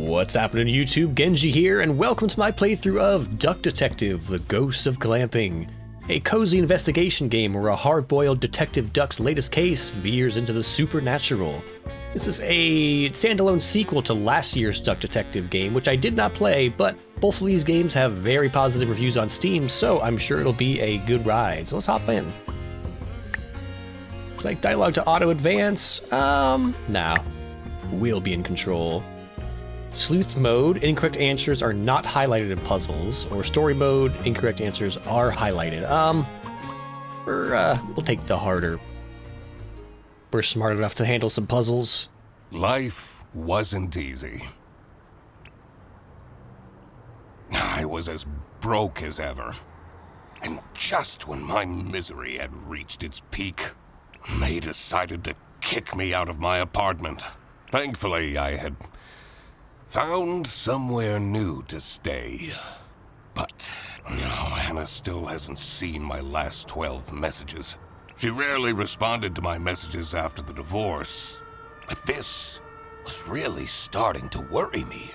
What's happening YouTube? Genji here, and welcome to my playthrough of Duck Detective, the Ghost of Glamping, a cozy investigation game where a hard-boiled detective duck's latest case veers into the supernatural. This is a standalone sequel to last year's Duck Detective game, which I did not play, but both of these games have very positive reviews on Steam, so I'm sure it'll be a good ride. So let's hop in. Like dialogue to auto advance? Nah. We'll be in control. Sleuth mode, incorrect answers are not highlighted in puzzles, or story mode, incorrect answers are highlighted. We'll take the harder. We're smart enough to handle some puzzles. Life wasn't easy. I was as broke as ever. And just when my misery had reached its peak, they decided to kick me out of my apartment. Thankfully, I had found somewhere new to stay. But, Hannah still hasn't seen my last 12 messages. She rarely responded to my messages after the divorce. But this was really starting to worry me.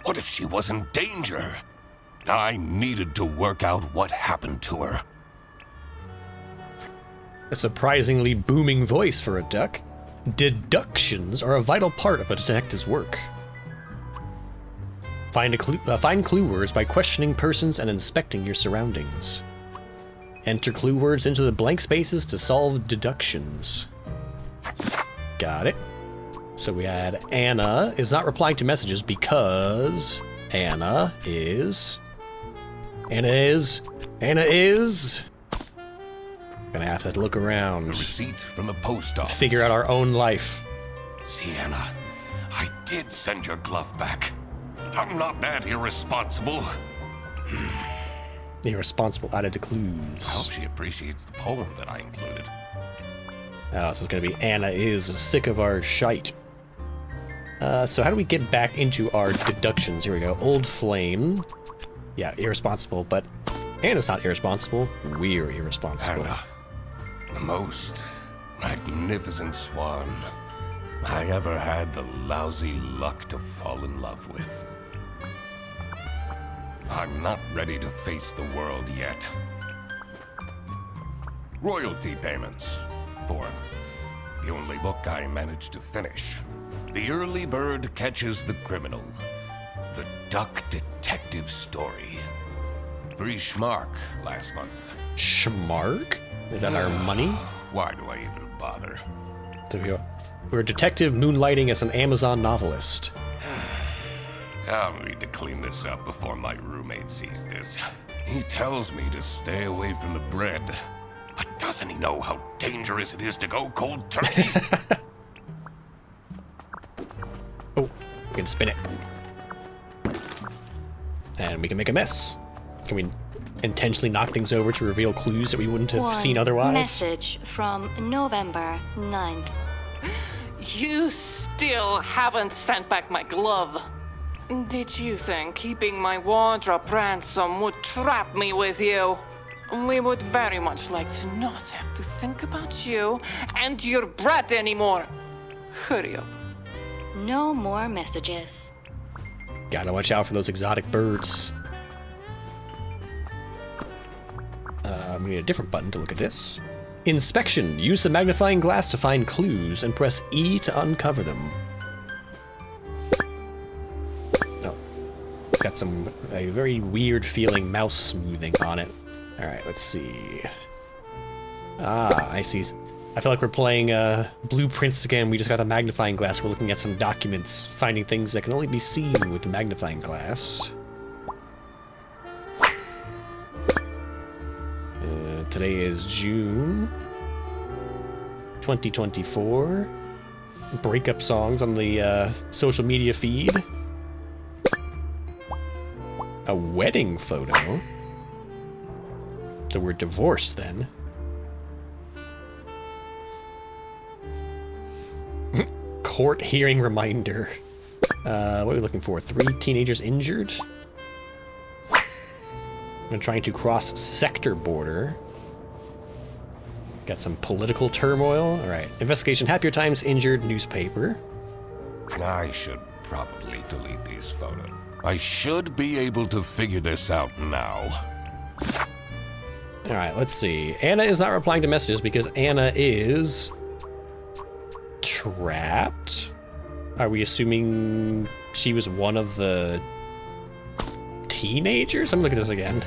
What if she was in danger? I needed to work out what happened to her. A surprisingly booming voice for a duck. Deductions are a vital part of a detective's work. Find clue words by questioning persons and inspecting your surroundings. Enter clue words into the blank spaces to solve deductions. Got it. So we had Anna is not replying to messages because Anna is... Gonna have to look around. A receipt from the post office. Figure out our own life. Sienna, I did send your glove back. I'm not that irresponsible. Irresponsible added to I clues. hope she appreciates the poem that I included. Oh, so it's gonna be Anna is sick of our shite. So how do we get back into our deductions? Here we go. Old flame. Yeah, irresponsible, but Anna's not irresponsible. We're irresponsible. Anna, the most magnificent swan I ever had the lousy luck to fall in love with. I'm not ready to face the world yet. Royalty payments for the only book I managed to finish. The Early Bird Catches the Criminal. The Duck Detective Story. 3 schmark last month. Schmark? Is that our money? Why do I even bother? So we're a detective moonlighting as an Amazon novelist. I'll need to clean this up before my roommate sees this. He tells me to stay away from the bread. But doesn't he know how dangerous it is to go cold turkey? Oh, we can spin it. And we can make a mess. Can we intentionally knock things over to reveal clues that we wouldn't have seen otherwise? Message from November 9th. You still haven't sent back my glove. Did you think keeping my wardrobe ransom would trap me with you? We would very much like to not have to think about you and your brat anymore. Hurry up. No more messages. Gotta watch out for those exotic birds. We need a different button to look at this. Inspection. Use the magnifying glass to find clues and press E to uncover them. Oh, it's got a very weird feeling mouse smoothing on it. All right, let's see. Ah, I see. I feel like we're playing Blueprints again. We just got the magnifying glass. We're looking at some documents, finding things that can only be seen with the magnifying glass. Today is June 2024. Breakup songs on the social media feed. A wedding photo. So we're divorced then. Court hearing reminder. What are we looking for? 3 teenagers injured? I'm trying to cross sector border. Got some political turmoil. All right. Investigation. Happier Times injured newspaper. I should probably delete these photos. I should be able to figure this out now. Alright, let's see. Anna is not replying to messages because Anna is trapped. Are we assuming she was one of the teenagers? Let me look at this again.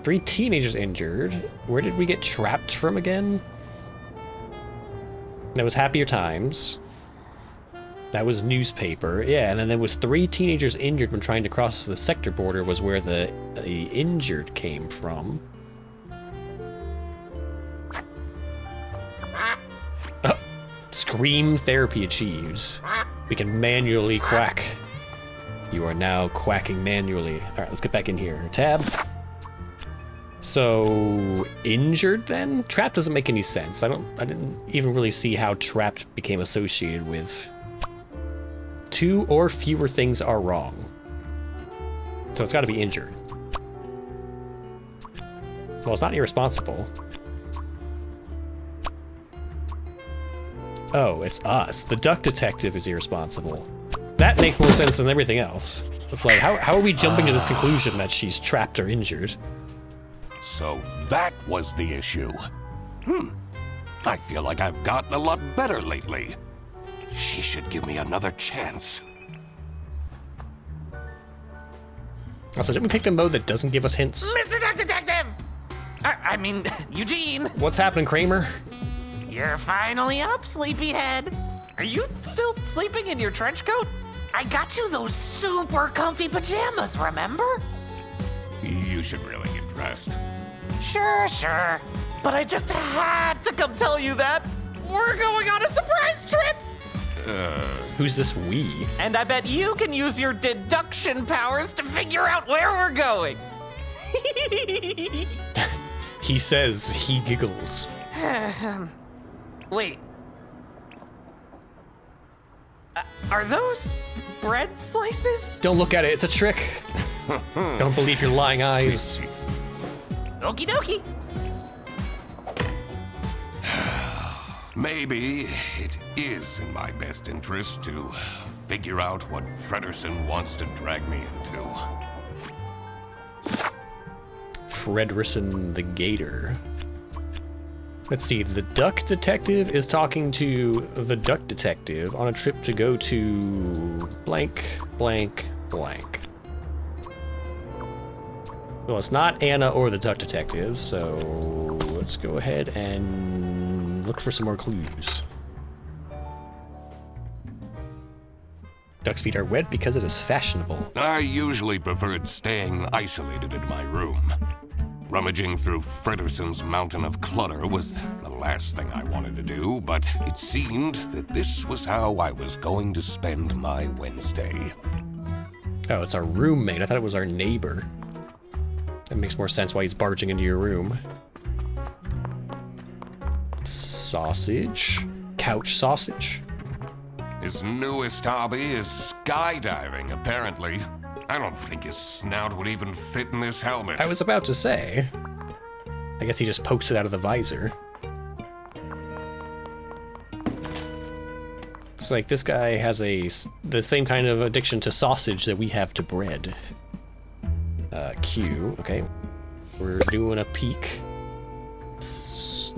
3 teenagers injured. Where did we get trapped from again? That was Happier Times. That was newspaper. Yeah, and then there was 3 teenagers injured when trying to cross the sector border was where the injured came from. Scream therapy achieves. We can manually quack. You are now quacking manually. All right, let's get back in here. Tab. So, injured then? Trapped doesn't make any sense. I didn't even really see how trapped became associated with 2 or fewer things are wrong. So it's gotta be injured. Well, it's not irresponsible. Oh, it's us. The duck detective is irresponsible. That makes more sense than everything else. It's like, how are we jumping to this conclusion that she's trapped or injured? So that was the issue. I feel like I've gotten a lot better lately. She should give me another chance. Also, didn't we pick the mode that doesn't give us hints? Mr. Duck Detective! I mean, Eugene. What's happening, Kramer? You're finally up, sleepyhead. Are you still sleeping in your trench coat? I got you those super comfy pajamas, remember? You should really get dressed. Sure. But I just had to come tell you that we're going on a surprise trip! Who's this we? And I bet you can use your deduction powers to figure out where we're going. He says, he giggles. Wait. Are those bread slices? Don't look at it, it's a trick. Don't believe your lying eyes. Okie dokie. Maybe it is in my best interest to figure out what Fredersen wants to drag me into. Fredersen the Gator. Let's see, the duck detective is talking to the duck detective on a trip to go to blank, blank, blank. Well, it's not Anna or the duck detective, so let's go ahead and look for some more clues. Duck's feet are wet because it is fashionable. I usually preferred staying isolated in my room. Rummaging through Fredersen's mountain of clutter was the last thing I wanted to do, but it seemed that this was how I was going to spend my Wednesday. Oh, it's our roommate. I thought it was our neighbor. That makes more sense why he's barging into your room. Sausage? Couch sausage? His newest hobby is skydiving, apparently. I don't think his snout would even fit in this helmet. I was about to say. I guess he just pokes it out of the visor. It's like this guy has the same kind of addiction to sausage that we have to bread. Q, okay. We're doing a peek.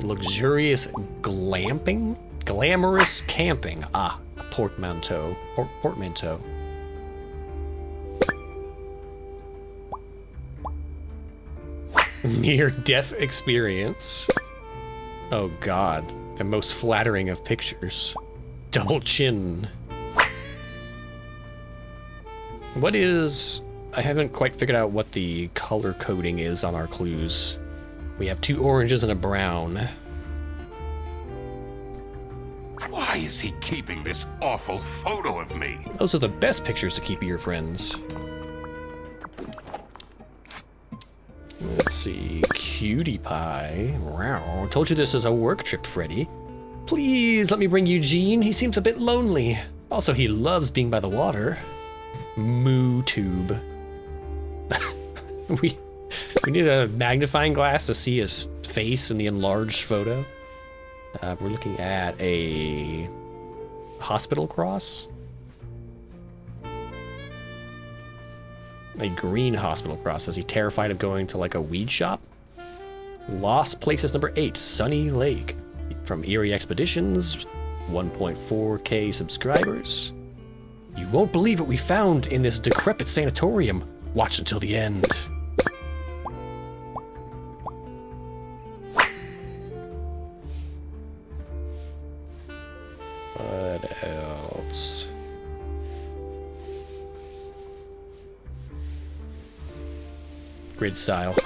Luxurious glamping? Glamorous camping. Ah, portmanteau. Portmanteau. Near-death experience. Oh god, the most flattering of pictures. Double chin. What is... I haven't quite figured out what the color coding is on our clues. We have 2 oranges and a brown. Why is he keeping this awful photo of me? Those are the best pictures to keep of your friends. Let's see, cutie pie. Wow, told you this is a work trip, Freddy. Please let me bring Eugene. He seems a bit lonely. Also, he loves being by the water. Moo tube. we need a magnifying glass to see his face in the enlarged photo. We're looking at a hospital cross. A green hospital cross. Is he terrified of going to like a weed shop? Lost Places number 8, Sunny Lake. From Erie Expeditions, 1.4K subscribers. You won't believe what we found in this decrepit sanatorium. Watch until the end. What else? Grid style.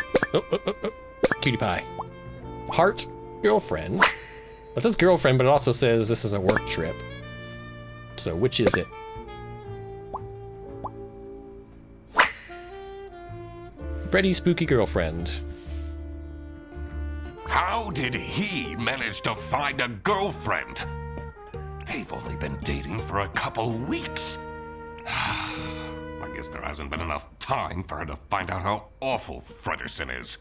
Cutie pie. Heart, girlfriend. It says girlfriend, but it also says this is a work trip. So which is it? Freddy's spooky girlfriend. How did he manage to find a girlfriend? They've only been dating for a couple weeks. I guess there hasn't been enough time for her to find out how awful Fredersen is.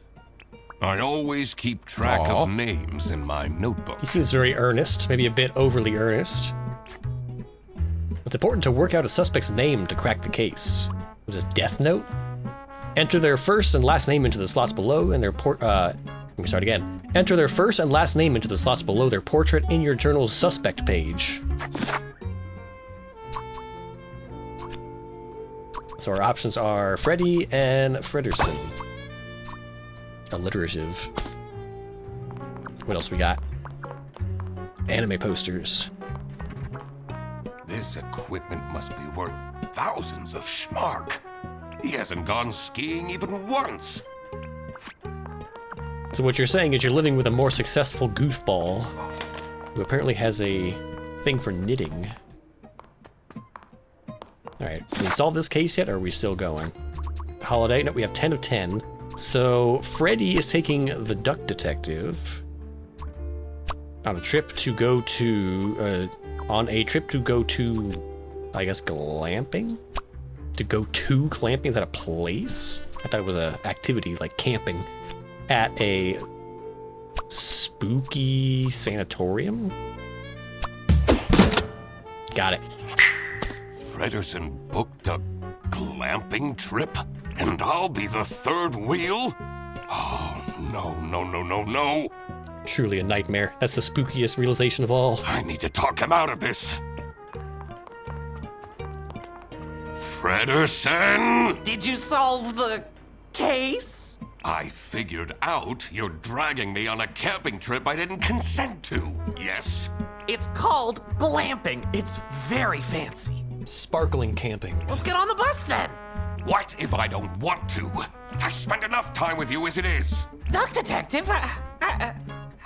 I always keep track of names in my notebook. He seems very earnest, maybe a bit overly earnest. It's important to work out a suspect's name to crack the case. Was this Death Note? Enter their first and last name into the slots below and their let me start again. Enter their first and last name into the slots below their portrait in your journal's suspect page. So our options are Freddy and Fredersen. Alliterative. What else we got? Anime posters. This equipment must be worth thousands of schmark. He hasn't gone skiing even once. So what you're saying is you're living with a more successful goofball who apparently has a thing for knitting. Alright, can we solve this case yet, or are we still going? Holiday? No, we have 10 of 10. So Freddy is taking the duck detective on a trip to go to, I guess, glamping? To go to glamping? Is that a place? I thought it was an activity like camping at a spooky sanatorium. Got it. Fredersen booked a glamping trip, and I'll be the third wheel? Oh, no, no, no, no, no. Truly a nightmare. That's the spookiest realization of all. I need to talk him out of this. Fredersen! Did you solve the case? I figured out you're dragging me on a camping trip I didn't consent to. Yes? It's called glamping. It's very fancy. Sparkling camping. Let's get on the bus then. What if I don't want to? I spend enough time with you as it is. Duck detective, I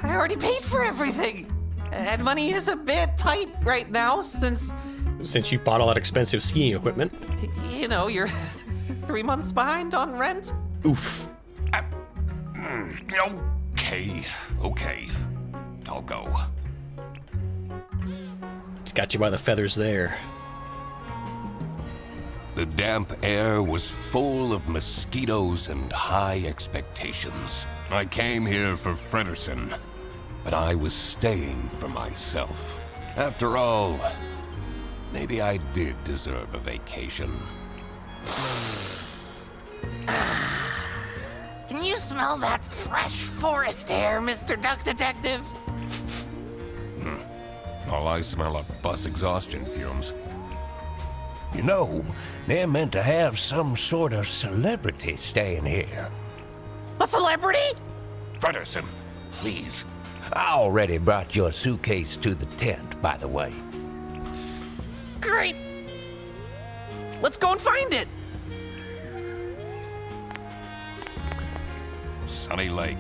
already paid for everything. And money is a bit tight right now since you bought all that expensive skiing equipment. you know, you're 3 months behind on rent. Oof. Okay. I'll go. It's got you by the feathers there. The damp air was full of mosquitoes and high expectations. I came here for Fredersen, but I was staying for myself. After all, maybe I did deserve a vacation. Can you smell that fresh forest air, Mr. Duck Detective? All I smell are bus exhaustion fumes. You know, they're meant to have some sort of celebrity staying here. A celebrity? Fredersen, please. I already brought your suitcase to the tent, by the way. Great. Let's go and find it. Sunny Lake,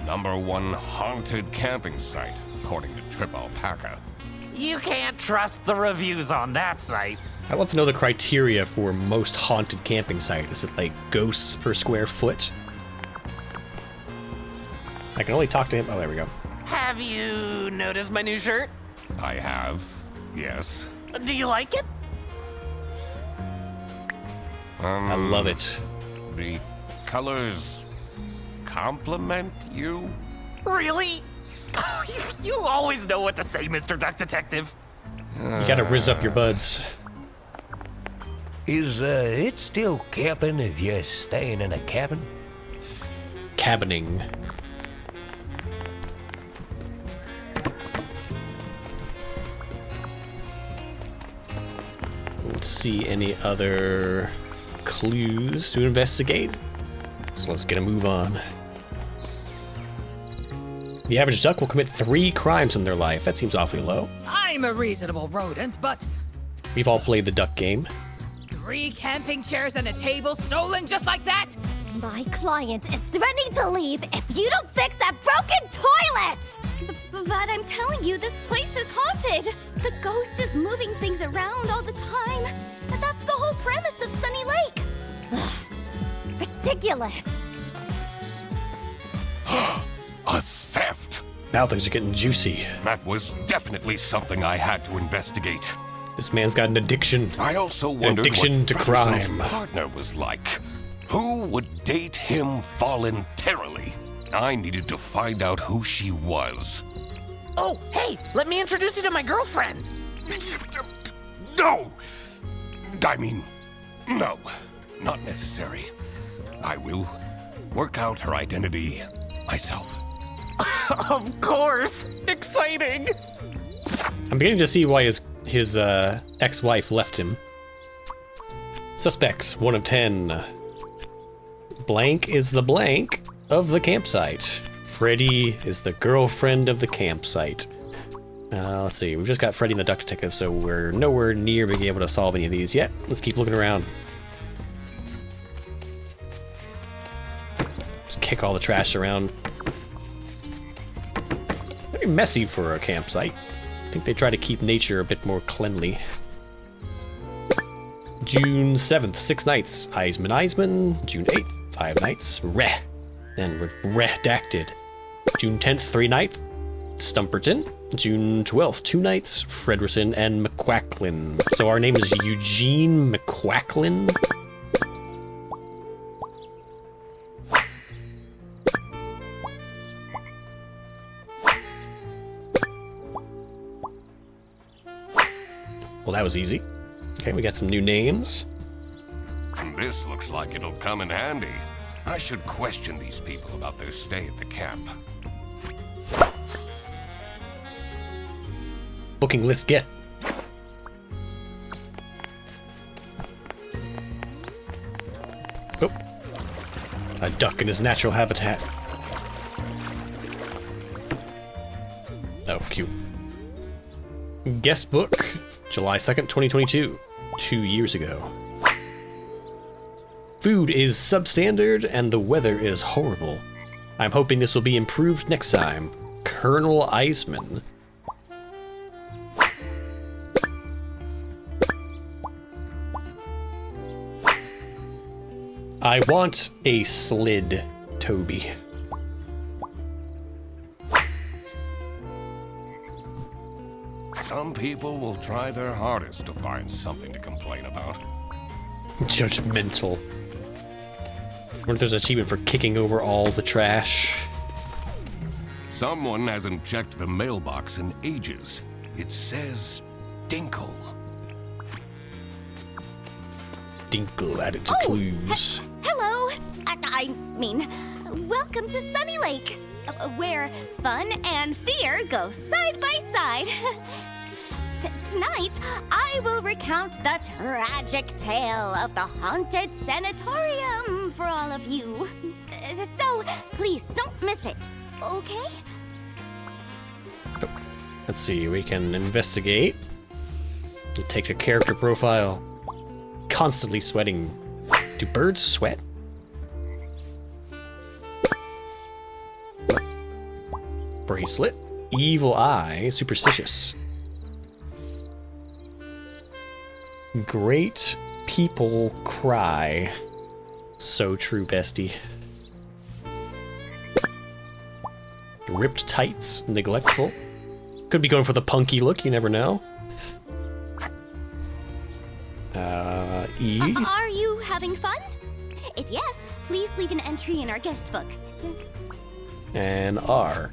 #1 haunted camping site, according to Trip Alpaca. You can't trust the reviews on that site. I'd love to know the criteria for most haunted camping site. Is it like ghosts per square foot? I can only talk to him. Oh, there we go. Have you noticed my new shirt? I have, yes. Do you like it? I love it. The colors compliment you? Really? Oh, you always know what to say, Mr. Duck Detective. You gotta rizz up your buds. Is it still camping if you're staying in a cabin? Cabining. Let's see any other clues to investigate. So let's get a move on. The average duck will commit 3 crimes in their life. That seems awfully low. I'm a reasonable rodent, but We've all played the duck game. 3 camping chairs and a table stolen just like that? My client is threatening to leave if you don't fix that broken toilet! But I'm telling you, this place is haunted. The ghost is moving things around all the time. But that's the whole premise of Sunny Lake. Ridiculous. A theft! Now things are getting juicy. That was definitely something I had to investigate. This man's got an addiction. I also wondered addiction what to Frederickson's crime. partner was like. Who would date him voluntarily? I needed to find out who she was. Oh, hey, let me introduce you to my girlfriend. No! I mean, no, not necessary. I will work out her identity myself. Of course. Exciting. I'm beginning to see why his ex-wife left him. Suspects, 1 of 10. Blank is the blank of the campsite. Freddy is the girlfriend of the campsite. Let's see, we've just got Freddy and the Duck Detective, so we're nowhere near being able to solve any of these yet. Let's keep looking around. Just kick all the trash around. Very messy for a campsite. I think they try to keep nature a bit more cleanly. June 7th, 6 nights. Eisman. June 8th, 5 nights. Then redacted. June 10th, 3 nights. Stumperton. June 12th, 2 nights. Frederickson and McQuacklin. So our name is Eugene McQuacklin. Well, that was easy. Okay, we got some new names. This looks like it'll come in handy. I should question these people about their stay at the camp. Booking list get. Oh. A duck in his natural habitat. Oh, cute. Guest book, July 2nd, 2022. 2 years ago. Food is substandard and the weather is horrible. I'm hoping this will be improved next time. Colonel Eisman. I want a slid, Toby. Some people will try their hardest to find something to complain about. Judgmental. Wonder if there's an achievement for kicking over all the trash. Someone hasn't checked the mailbox in ages. It says Dinkle. Dinkle added to clues. Hello. I mean, welcome to Sunny Lake, where fun and fear go side by side. Tonight, I will recount the tragic tale of the haunted sanatorium for all of you. So, please don't miss it, okay? Let's see, we can investigate. You take a character profile. Constantly sweating. Do birds sweat? Bracelet. Evil eye. Superstitious. Great people cry. So true, bestie. Ripped tights. Neglectful. Could be going for the punky look, you never know. E. Are you having fun? If yes, please leave an entry in our guest book. And R.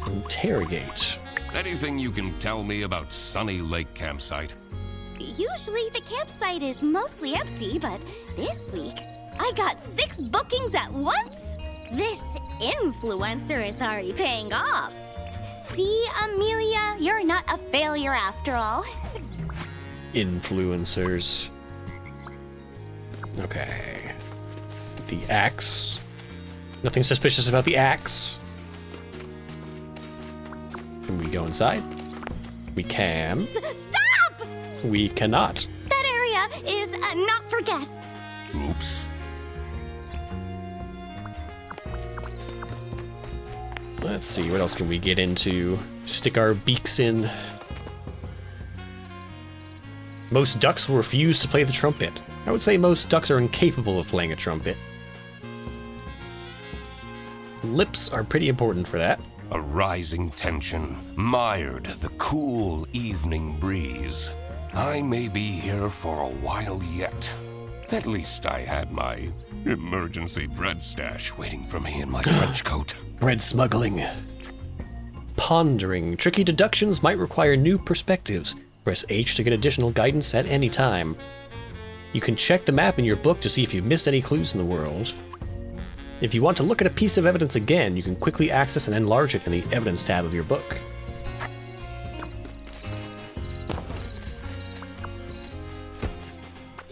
Interrogate. Anything you can tell me about Sunny Lake Campsite? Usually the campsite is mostly empty, but this week I got 6 bookings at once. This influencer is already paying off. See, Amelia, you're not a failure after all. Influencers. Okay. The axe. Nothing suspicious about the axe. Can we go inside? We can. Stop! We cannot. That area is not for guests. Oops. Let's see, what else can we get into? Stick our beaks in. Most ducks will refuse to play the trumpet. I would say most ducks are incapable of playing a trumpet. Lips are pretty important for that. A rising tension mired the cool evening breeze. I may be here for a while yet. At least I had my emergency bread stash waiting for me in my trench coat. Bread smuggling. Pondering. Tricky deductions might require new perspectives. Press H to get additional guidance at any time. You can check the map in your book to see if you've missed any clues in the world. If you want to look at a piece of evidence again, you can quickly access and enlarge it in the Evidence tab of your book.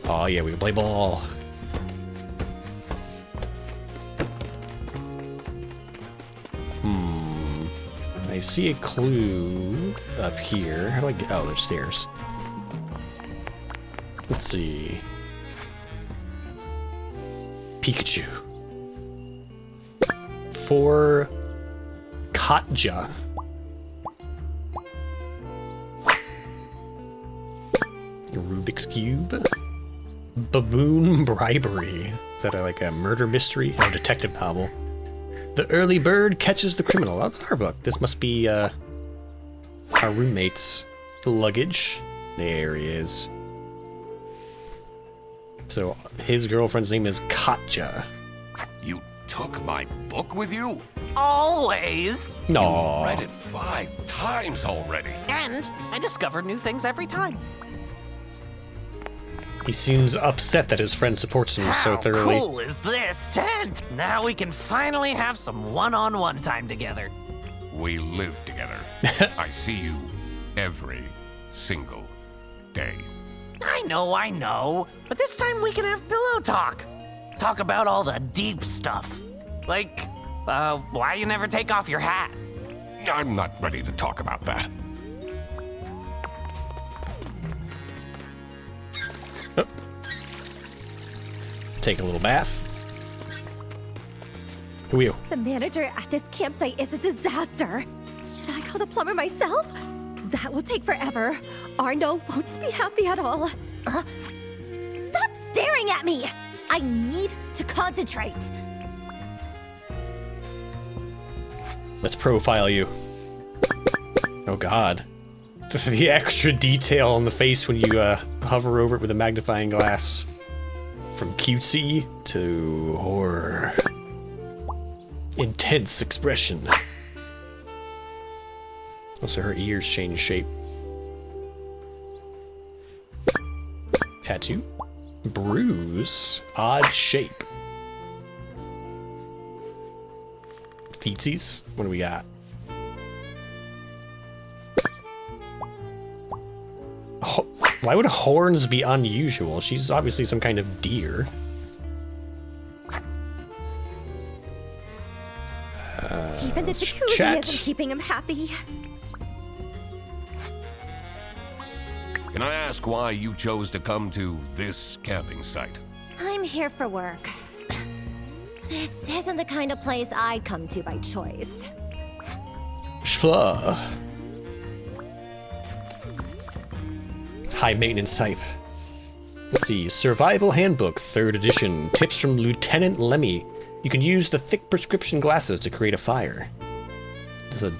Oh yeah, we can play ball. I see a clue up here. How do I get... Oh, there's stairs. Let's see. Pikachu. For Katja. Rubik's Cube. Baboon Bribery. Is that like a murder mystery? Oh, detective novel. The early bird catches the criminal. Oh, that's our book. This must be our roommate's luggage. There he is. So his girlfriend's name is Katja. You took my book with you? Always. No. You read it 5 times already. And I discover new things every time. He seems upset that his friend supports him so thoroughly. How cool is this tent? Now we can finally have some one-on-one time together. We live together. I see you every single day. I know. But this time we can have pillow talk. Talk about all the deep stuff. Like, why you never take off your hat. I'm not ready to talk about that. Oh. Take a little bath. Who are you? The manager at this campsite is a disaster. Should I call the plumber myself? That will take forever. Arno won't be happy at all. Stop staring at me! I need to concentrate. Let's profile you. Oh god. The extra detail on the face when you hover over it with a magnifying glass. From cutesy to horror. Intense expression. Also, her ears change shape. Tattoo. Bruise. Odd shape. Feetsies. What do we got? Why would horns be unusual? She's obviously some kind of deer. Even the jacuzzi chat. isn't keeping him happy. Can I ask why you chose to come to this camping site? I'm here for work. This isn't the kind of place I'd come to by choice. Schla. High maintenance type. Let's see. Survival Handbook, 3rd edition. Tips from Lieutenant Lemmy. You can use the thick prescription glasses to create a fire. This is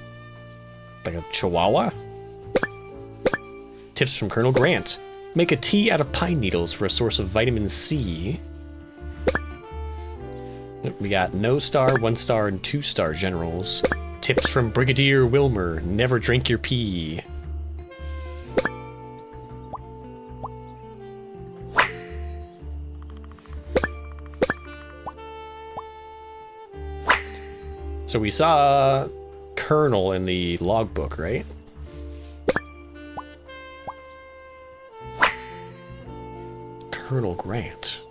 like a chihuahua? Tips from Colonel Grant. Make a tea out of pine needles for a source of vitamin C. We got no star, 1 star, and 2 star generals. Tips from Brigadier Wilmer. Never drink your pee. So we saw Colonel in the logbook, right? Colonel Grant.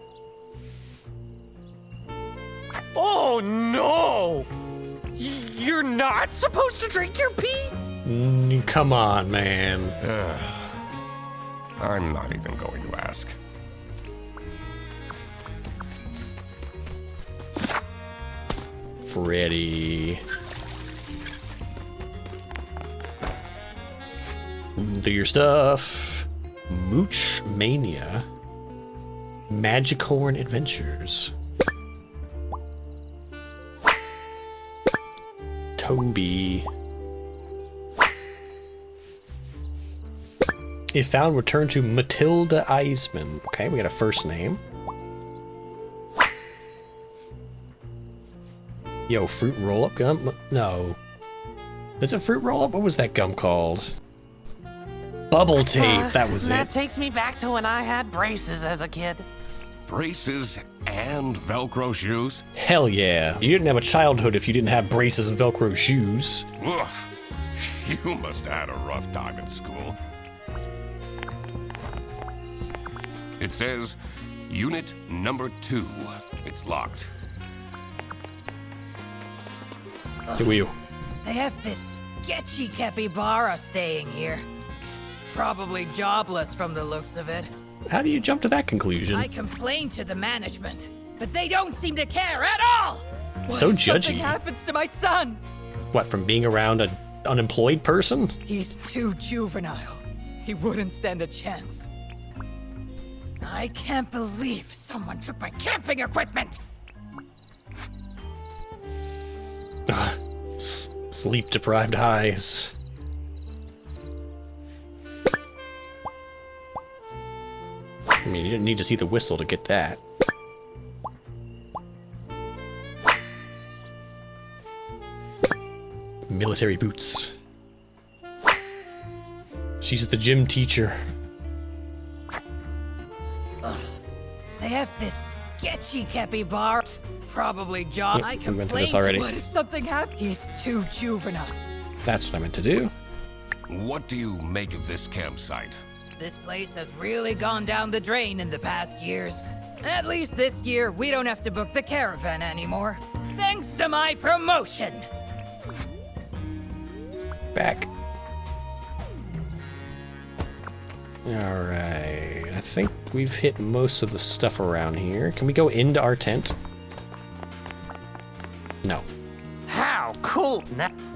Oh no! You're not supposed to drink your pee? Come on, man. I'm not even going to ask. Freddy. Do your stuff. Mooch Mania. Magicorn Adventures. Toby. If found, return to Matilda Eisman. Okay, we got a first name. Yo, fruit roll-up gum? No. Is it fruit roll-up? What was that gum called? Bubble tape, that was That it. takes me back to when I had braces as a kid. Braces and Velcro shoes? Hell yeah. You didn't have a childhood if you didn't have braces and Velcro shoes. Ugh. You must have had a rough time at school. It says Unit Number 2. It's locked. Who are you? They have this sketchy capybara staying here. Probably jobless from the looks of it. How do you jump to that conclusion? I complained to the management, but they don't seem to care at all! So What if judgy. something happens to my son? What, from being around an unemployed person? He's too juvenile. He wouldn't stand a chance. I can't believe someone took my camping equipment! Sleep-deprived eyes. I mean, you didn't need to see the whistle to get that. Military boots. She's the gym teacher. They have this sketchy capybara. Probably job. Yep, I we went through complained this to already. what if something happened? He's too juvenile. That's what I meant to do. What do you make of this campsite? This place has really gone down the drain in the past years. At least this year, we don't have to book the caravan anymore. Thanks to my promotion! Back. Alright, I think we've hit most of the stuff around here. Can we go into our tent? No. How cool!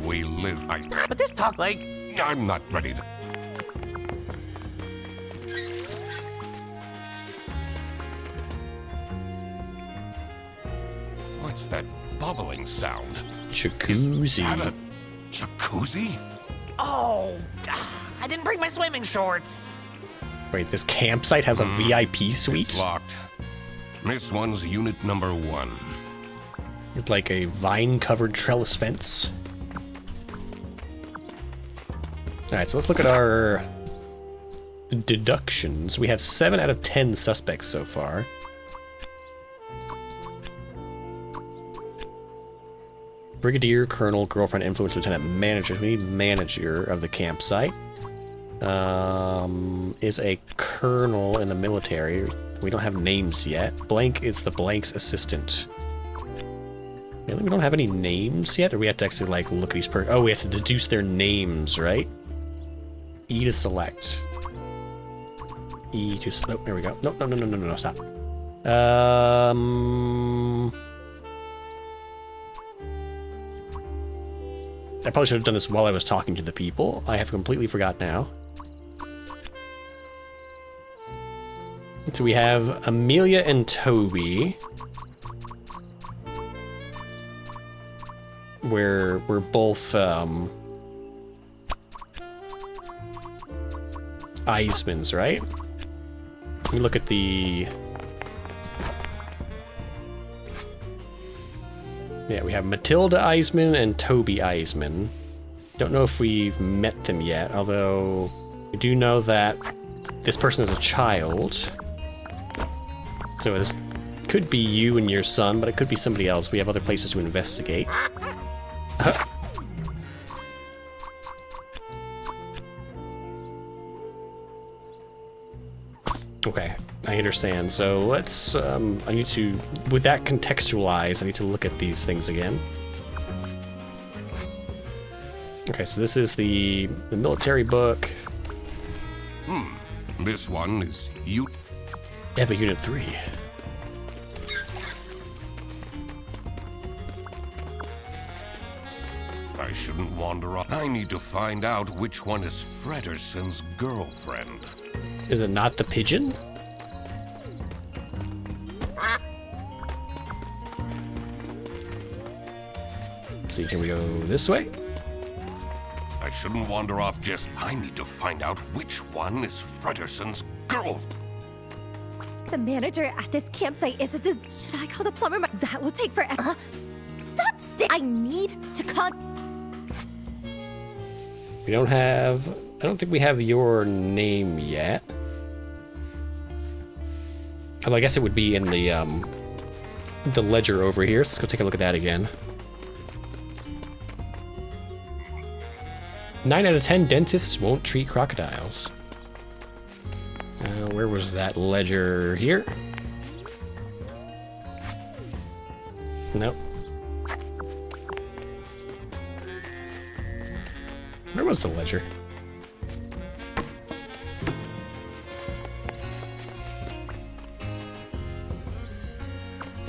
We live. But this talk like I'm not ready to. What's that bubbling sound? Jacuzzi. That a jacuzzi? oh, I didn't bring my swimming shorts. Wait, this campsite has a VIP suite? It's locked. This one's Unit Number 1. With like a vine-covered trellis fence. Alright, so let's look at our deductions. We have 7 out of 10 suspects so far. Brigadier, Colonel, Girlfriend, Influence, Lieutenant, Manager. We need Manager of the campsite. Is a Colonel in the military. We don't have names yet. Blank is the Blank's assistant. Really? We don't have any names yet? Or we have to actually, like, look at these oh, we have to deduce their names, right? E to select. E to... Oh, there we go. No, stop. I probably should have done this while I was talking to the people. I have completely forgot now. So we have Amelia and Toby. We're both Eismans, right? Let me look at the... Yeah, we have Matilda Eisman and Toby Eisman. Don't know if we've met them yet, although we do know that this person is a child. So this could be you and your son, but it could be somebody else. We have other places to investigate. Okay, I understand. So let's, I need to, with that contextualized, I need to look at these things again. Okay, so this is the military book. This one is EVA Unit 3. I shouldn't wander off. I need to find out which one is Frederson's girlfriend. Is it not the pigeon? Let's see, can we go this way? I shouldn't wander off just. I need to find out which one is Frederson's girl. The manager at this campsite is. Should I call the plumber? That will take forever. Stop! I need to call. We don't have. I don't think we have your name yet. Although I guess it would be in the ledger over here. So let's go take a look at that again. 9 out of 10 dentists won't treat crocodiles. Where was that ledger? Here? Nope. Where was the ledger?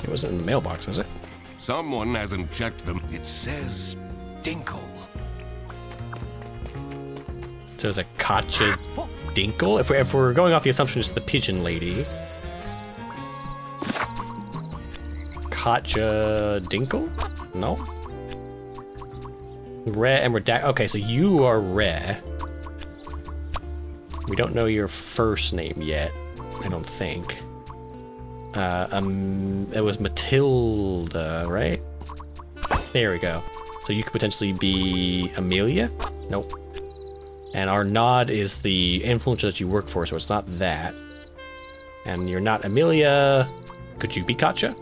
It wasn't in the mailbox, was it? Someone hasn't checked them. It says Dinkle. So it's a Katja Dinkle? If we're going off the assumption it's the pigeon lady. Katja Dinkle? No? Re and Redact. Okay, so you are Re. We don't know your first name yet, I don't think. It was Matilda, right? There we go. So you could potentially be Amelia? Nope. And our nod is the influencer that you work for, so it's not that. And you're not Amelia. Could you be Katja?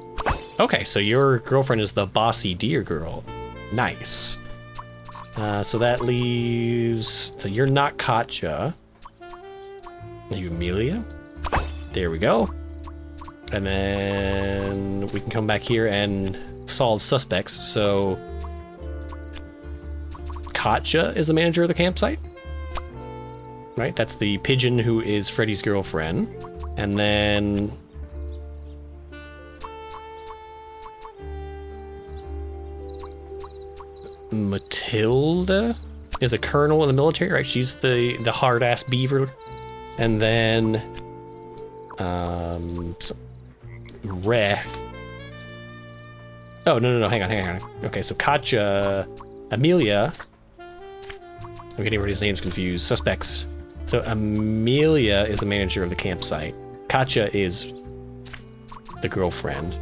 Okay, so your girlfriend is the bossy deer girl. Nice. So that leaves... So you're not Katja. Are you Amelia? There we go. And then we can come back here and solve suspects. So Katja is the manager of the campsite. Right, that's the pigeon who is Freddy's girlfriend. And then... Matilda is a colonel in the military, right? She's the hard-ass beaver. And then... Re... Oh, no, hang on. Okay, so Katja... Amelia... I'm getting everybody's names confused. Suspects. So Amelia is the manager of the campsite. Katja is the girlfriend.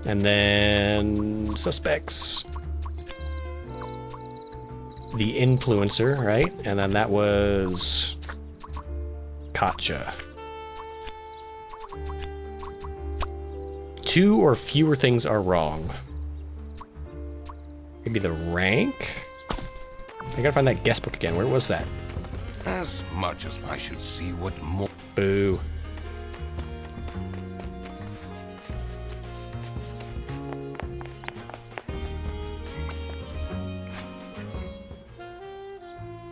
And then suspects. The influencer, right? And then that was Katja. 2 or fewer things are wrong. Maybe the rank? I gotta find that guest book again. Where was that? As much as I should see what more. Boo.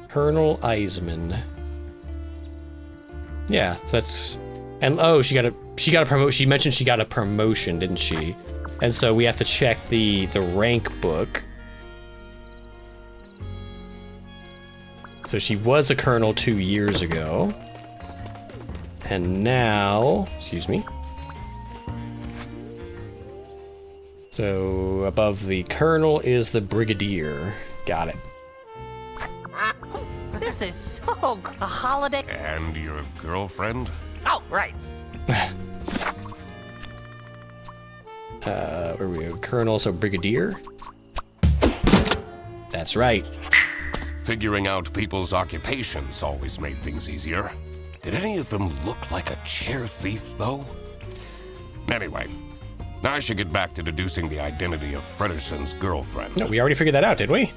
Colonel Eisman. Yeah, that's... And oh, she got a promotion. She mentioned she got a promotion, didn't she? And so we have to check the rank book. So she was a colonel 2 years ago. And now, excuse me. So above the colonel is the brigadier. Got it. This is so a holiday. And your girlfriend? Oh, right. Where are we? Colonel, so brigadier? That's right. Figuring out people's occupations always made things easier. Did any of them look like a chair thief, though? Anyway, I should get back to deducing the identity of Frederson's girlfriend. No, we already figured that out, did we?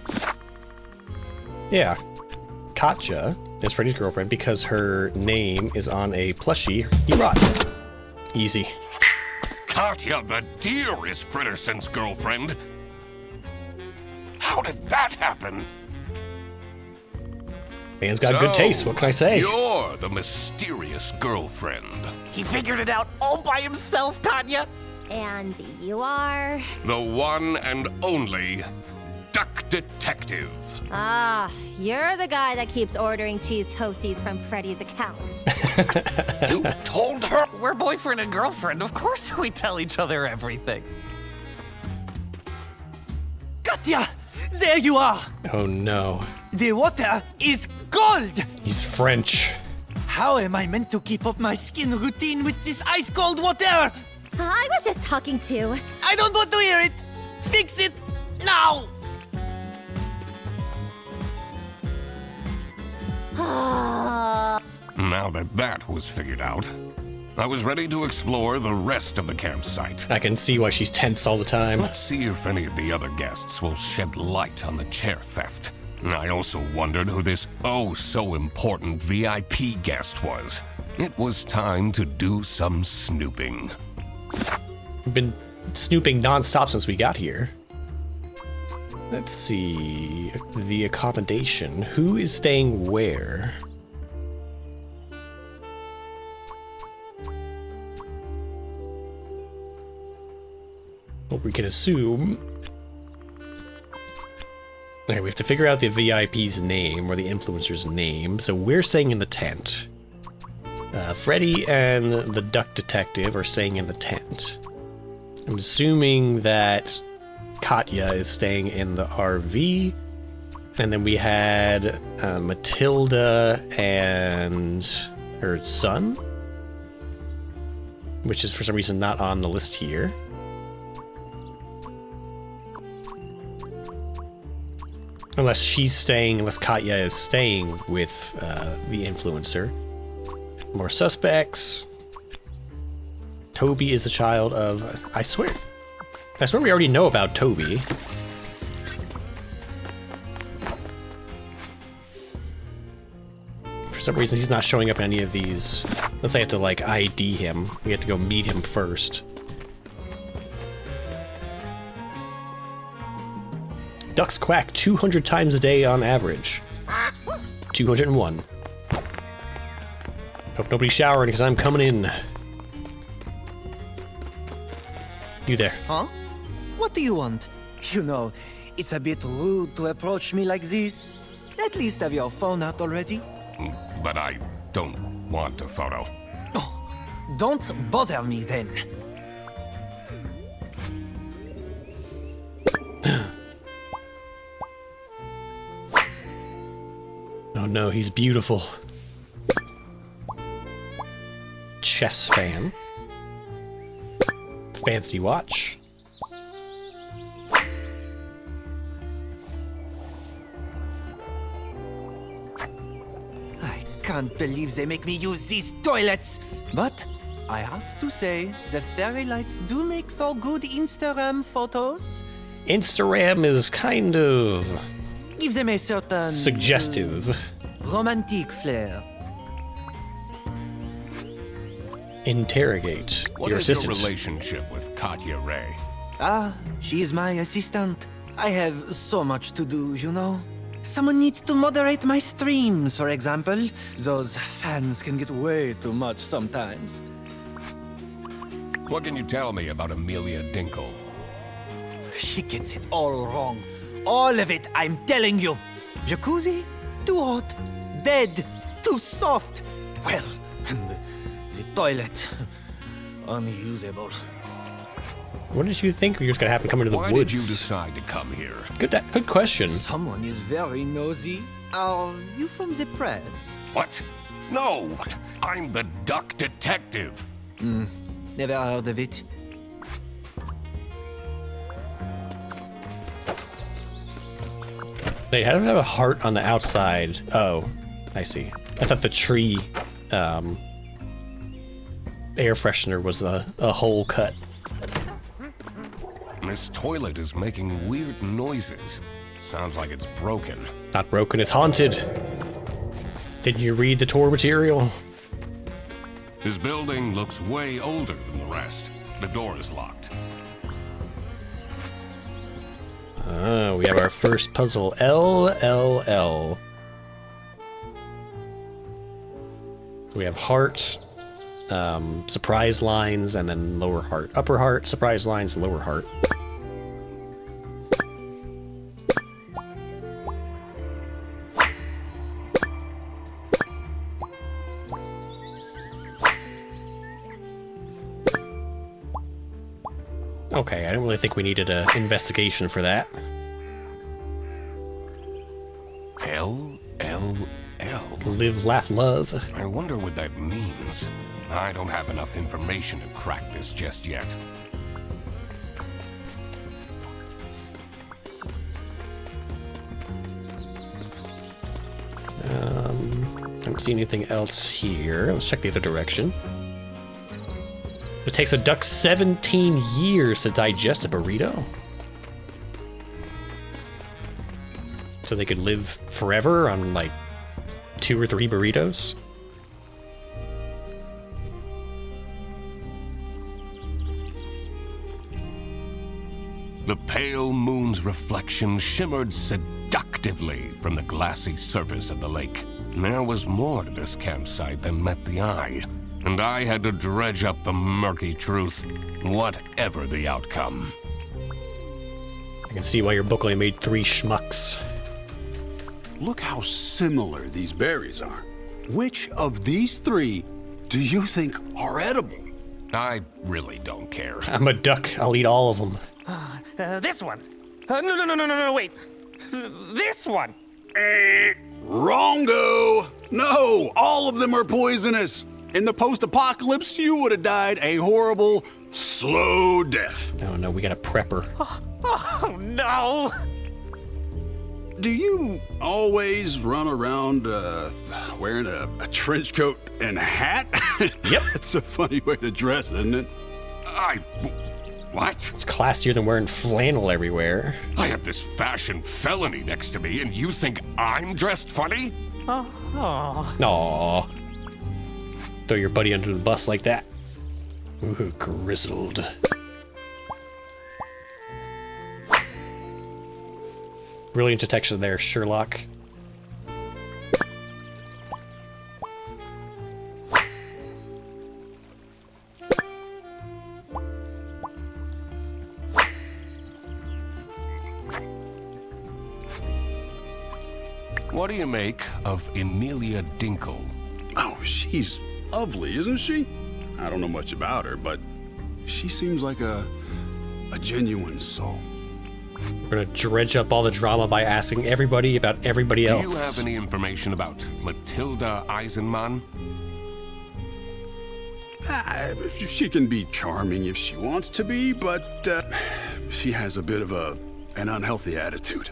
Yeah. Katja is Freddy's girlfriend because her name is on a plushie he brought. Easy. Katja the deer is Frederson's girlfriend. How did that happen? Man's got good taste, what can I say? You're the mysterious girlfriend. He figured it out all by himself, Katya. And you are? The one and only Duck Detective. Ah, you're the guy that keeps ordering cheese toasties from Freddy's account. You told her? We're boyfriend and girlfriend. Of course we tell each other everything. Katya! There you are! Oh no. The water is cold! He's French. How am I meant to keep up my skin routine with this ice cold water? I was just talking to. I don't want to hear it! Fix it now! Now that that was figured out, I was ready to explore the rest of the campsite. I can see why she's tense all the time. Let's see if any of the other guests will shed light on the chair theft. I also wondered who this oh-so-important VIP guest was. It was time to do some snooping. We've been snooping non-stop since we got here. Let's see. The accommodation. Who is staying where? Well, we can assume... Alright, we have to figure out the VIP's name, or the influencer's name. So we're staying in the tent. Freddy and the Duck Detective are staying in the tent. I'm assuming that Katya is staying in the RV. And then we had Matilda and her son, which is for some reason not on the list here. Unless Katya is staying with the influencer. More suspects. Toby is the child of... I swear we already know about Toby. For some reason, he's not showing up in any of these. Unless I have to, like, ID him. We have to go meet him first. Ducks quack 200 times a day on average. 201. Hope nobody's showering because I'm coming in. You there. Huh? What do you want? You know, it's a bit rude to approach me like this. At least have your phone out already. But I don't want a photo. Oh, don't bother me then. Oh no, he's beautiful. Chess fan. Fancy watch. I can't believe they make me use these toilets. But I have to say, the fairy lights do make for good Instagram photos. Instagram is kind of Give them a certain... suggestive. romantic flair. Interrogate What your is your assistant. relationship with Katya Ray? Ah, she is my assistant. I have so much to do, you know. Someone needs to moderate my streams, for example. Those fans can get way too much sometimes. What can you tell me about Amelia Dinkle? She gets it all wrong. All of it, I'm telling you. Jacuzzi? Too hot. Bed? Too soft. Well, and the toilet? Unusable. What did you think was going to happen coming to the Why woods? did you decide to come here? Good question. Someone is very nosy. Are you from the press? What? No! I'm the Duck Detective. Never heard of it. Wait, how does it have a heart on the outside? Oh, I see. I thought the tree air freshener was a hole cut. This toilet is making weird noises. Sounds like it's broken. Not broken, it's haunted. Did you read the tour material? His building looks way older than the rest. The door is locked. We have our first puzzle, LLL. We have heart, surprise lines, and then lower heart. Upper heart, surprise lines, lower heart. Okay, I don't really think we needed an investigation for that. LLL. Live, laugh, love. I wonder what that means. I don't have enough information to crack this just yet. I don't see anything else here. Let's check the other direction. It takes a duck 17 years to digest a burrito. So they could live forever on like 2 or 3 burritos. The pale moon's reflection shimmered seductively from the glassy surface of the lake. There was more to this campsite than met the eye, and I had to dredge up the murky truth, whatever the outcome. I can see why your book only made 3 schmucks. Look how similar these berries are. Which of these 3 do you think are edible? I really don't care. I'm a duck. I'll eat all of them. This one. No, wait. This one. Wrongo! No, all of them are poisonous. In the post-apocalypse, you would have died a horrible, slow death. Oh no, we got a prepper. Oh, no. Do you always run around wearing a trench coat and a hat? Yep. It's a funny way to dress, isn't it? What? It's classier than wearing flannel everywhere. I have this fashion felony next to me, and you think I'm dressed funny? Aww. Throw your buddy under the bus like that. Ooh, grizzled. Brilliant detection there, Sherlock. What do you make of Emilia Dinkle? Oh, she's lovely, isn't she? I don't know much about her, but she seems like a genuine soul. We're gonna dredge up all the drama by asking everybody about everybody else. Do you have any information about Matilda Eisenman? She can be charming if she wants to be, but she has a bit of an unhealthy attitude.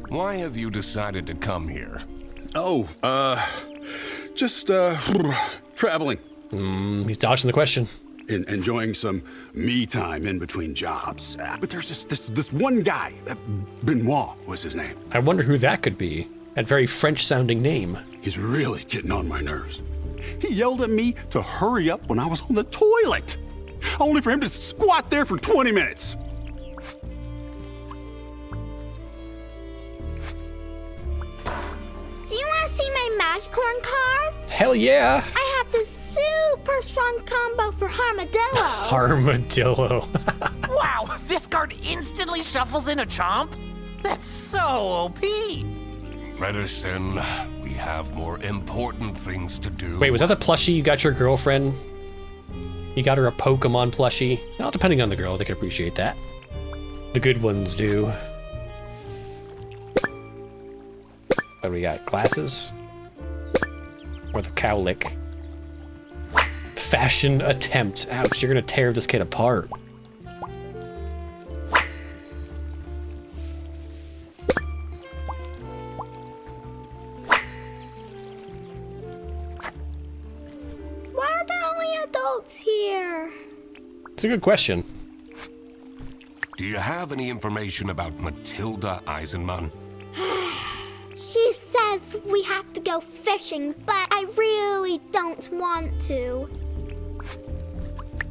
Why have you decided to come here? Oh, just traveling. He's dodging the question. Enjoying some me time in between jobs. But there's this one guy, Benoit was his name. I wonder who that could be. That very French-sounding name. He's really getting on my nerves. He yelled at me to hurry up when I was on the toilet, only for him to squat there for 20 minutes. Do you want to see my mash corn cards? Hell yeah! I have this super strong combo for Armadillo. Armadillo. Wow, this card instantly shuffles in a chomp? That's so OP. Redderson, we have more important things to do. Wait, was that the plushie you got your girlfriend? You got her a Pokemon plushie? Well, depending on the girl, they can appreciate that. The good ones do. What do we got? Glasses? Or the cowlick? Fashion attempt. Ouch, you're gonna tear this kid apart. Why are there only adults here? It's a good question. Do you have any information about Matilda Eisenman? She says we have to go fishing, but I really don't want to.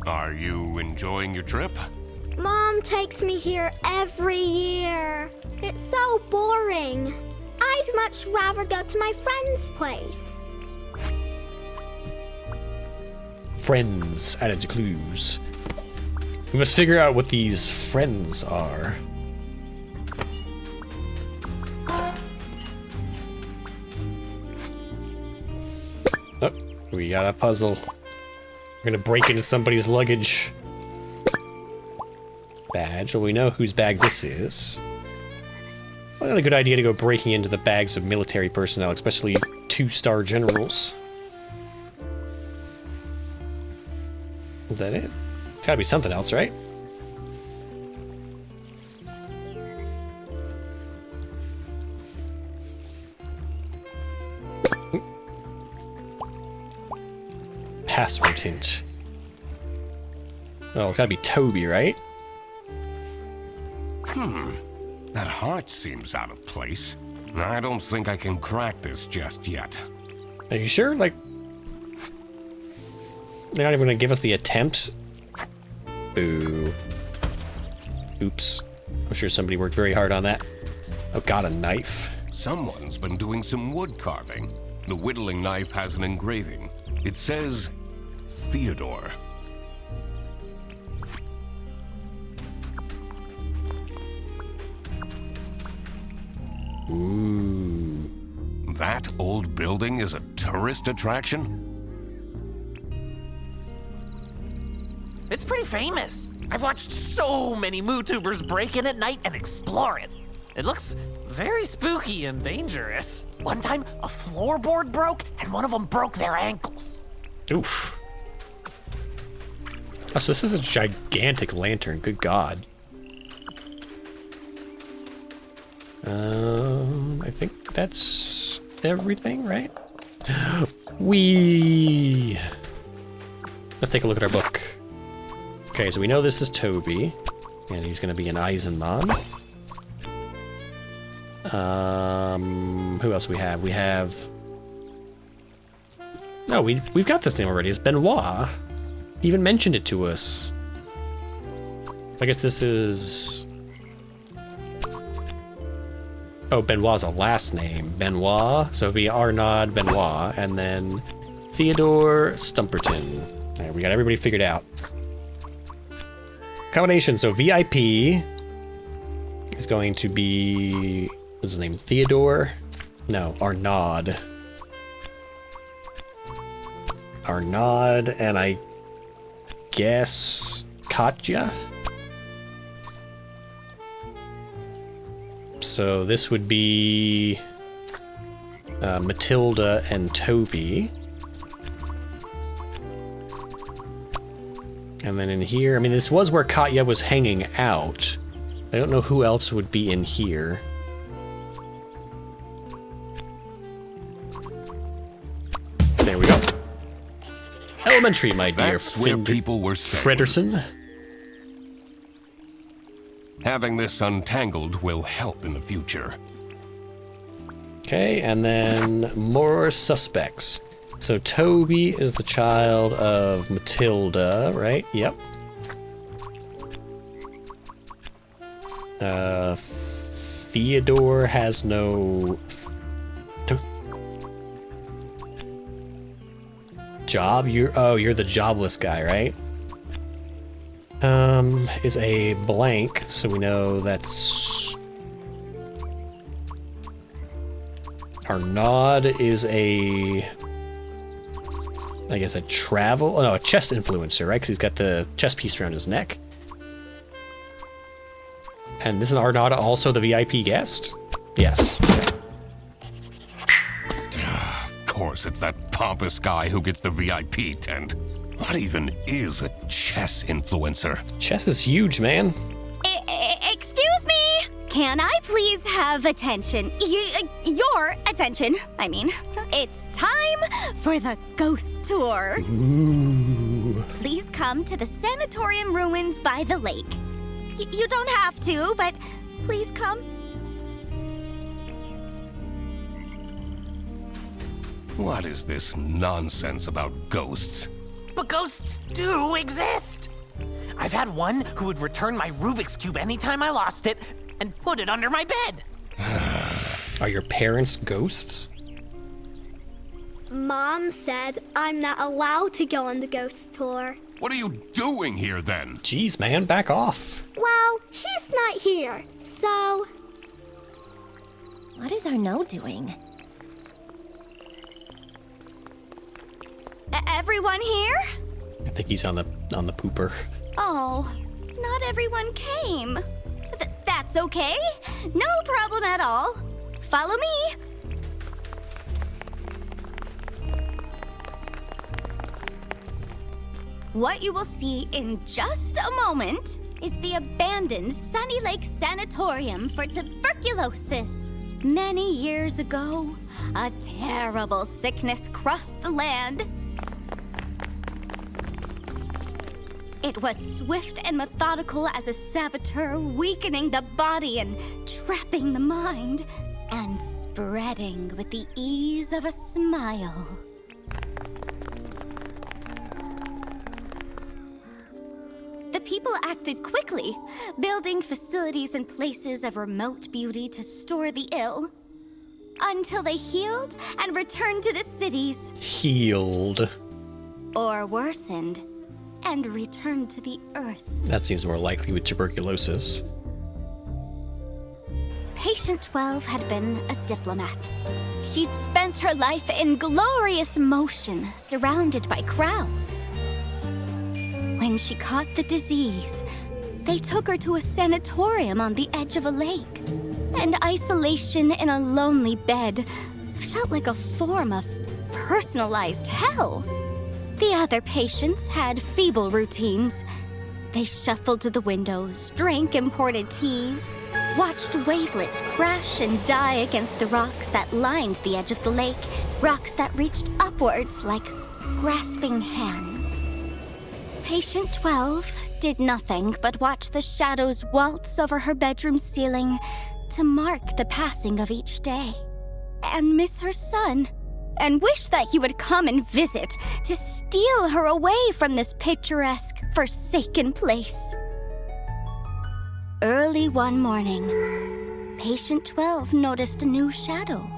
Are you enjoying your trip? Mom takes me here every year. It's so boring. I'd much rather go to my friend's place. Friends added to clues. We must figure out what these friends are. Oh, we got a puzzle. We're gonna break into somebody's luggage. Badge. Well, we know whose bag this is. Well, not a good idea to go breaking into the bags of military personnel, especially 2-star generals. Is that it? It's gotta be something else, right? Password hint. Oh, it's gotta be Toby, right? That heart seems out of place. I don't think I can crack this just yet. Are you sure? Like, they're not even gonna give us the attempt? Boo. Oops. I'm sure somebody worked very hard on that. Oh, got a knife. Someone's been doing some wood carving. The whittling knife has an engraving. It says Theodore. Ooh. That old building is a tourist attraction? It's pretty famous. I've watched so many MooTubers break in at night and explore it. It looks very spooky and dangerous. One time, a floorboard broke and one of them broke their ankles. Oof. Oh, so this is a gigantic lantern. Good God. I think that's everything, right? Let's take a look at our book. Okay, so we know this is Toby, and he's gonna be an Eisenman. Who else do we have? We have... No, we've got this name already. It's Benoit. He even mentioned it to us. I guess this is... Oh, Benoit's a last name. Benoit, so it'd be Arnaud Benoit, and then Theodore Stumperton. All right, we got everybody figured out. Combination, so VIP is going to be, what's his name, Theodore? No, Arnaud. Arnaud, and I guess Katja? So this would be Matilda and Toby. And then in here, I mean, this was where Katja was hanging out. I don't know who else would be in here. There we go. Elementary, my dear. That's where people were staying. Frederson. Having this untangled will help in the future. Okay, and then more suspects. So Toby is the child of Matilda, right? Yep. Theodore has no job. You're the jobless guy, right? Is a blank, so we know that's... Arnaud is a... I guess a a chess influencer, right? Because he's got the chess piece around his neck. And this is Arnaud also the VIP guest? Yes. Of course, it's that pompous guy who gets the VIP tent. What even is a chess influencer? Chess is huge, man. Excuse me! Can I please have attention? Your attention, I mean. It's time for the ghost tour. Ooh. Please come to the sanatorium ruins by the lake. You don't have to, but please come. What is this nonsense about ghosts? But ghosts do exist! I've had one who would return my Rubik's Cube anytime I lost it and put it under my bed. Are your parents ghosts? Mom said I'm not allowed to go on the ghost tour. What are you doing here then? Jeez, man, back off. Well, she's not here, so... What is Arnaud doing? Everyone here? I think he's on the pooper. Oh, not everyone came. That's okay. No problem at all. Follow me. What you will see in just a moment is the abandoned Sunny Lake Sanatorium for Tuberculosis. Many years ago, a terrible sickness crossed the land. It was swift and methodical as a saboteur, weakening the body and trapping the mind, and spreading with the ease of a smile. The people acted quickly, building facilities and places of remote beauty to store the ill, until they healed and returned to the cities. Healed. Or worsened and returned to the earth. That seems more likely with tuberculosis. Patient 12 had been a diplomat. She'd spent her life in glorious motion, surrounded by crowds. When she caught the disease, they took her to a sanatorium on the edge of a lake. And isolation in a lonely bed felt like a form of personalized hell. The other patients had feeble routines. They shuffled to the windows, drank imported teas, watched wavelets crash and die against the rocks that lined the edge of the lake, rocks that reached upwards like grasping hands. Patient 12 did nothing but watch the shadows waltz over her bedroom ceiling to mark the passing of each day, and miss her son, and wish that he would come and visit to steal her away from this picturesque, forsaken place. Early one morning, Patient 12 noticed a new shadow.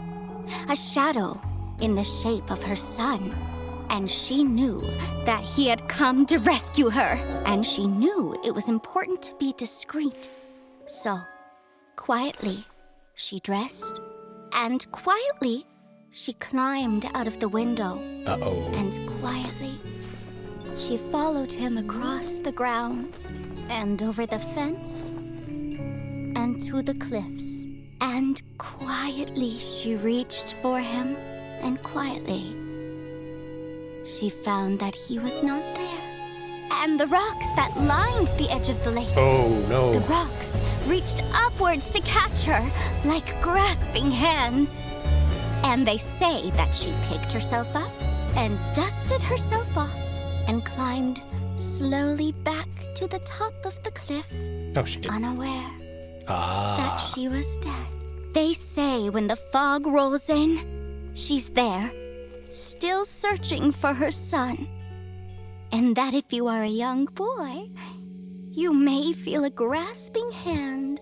A shadow in the shape of her son. And she knew that he had come to rescue her. And she knew it was important to be discreet. So, quietly, she dressed, and quietly, she climbed out of the window. Uh-oh. And quietly, she followed him across the grounds, and over the fence, and to the cliffs. And quietly, she reached for him, and quietly, she found that he was not there. And the rocks that lined the edge of the lake. Oh, no. The rocks reached upwards to catch her like grasping hands. And they say that she picked herself up and dusted herself off and climbed slowly back to the top of the cliff, Oh, she did. unaware that she was dead. They say when the fog rolls in, she's there, still searching for her son. And that if you are a young boy, you may feel a grasping hand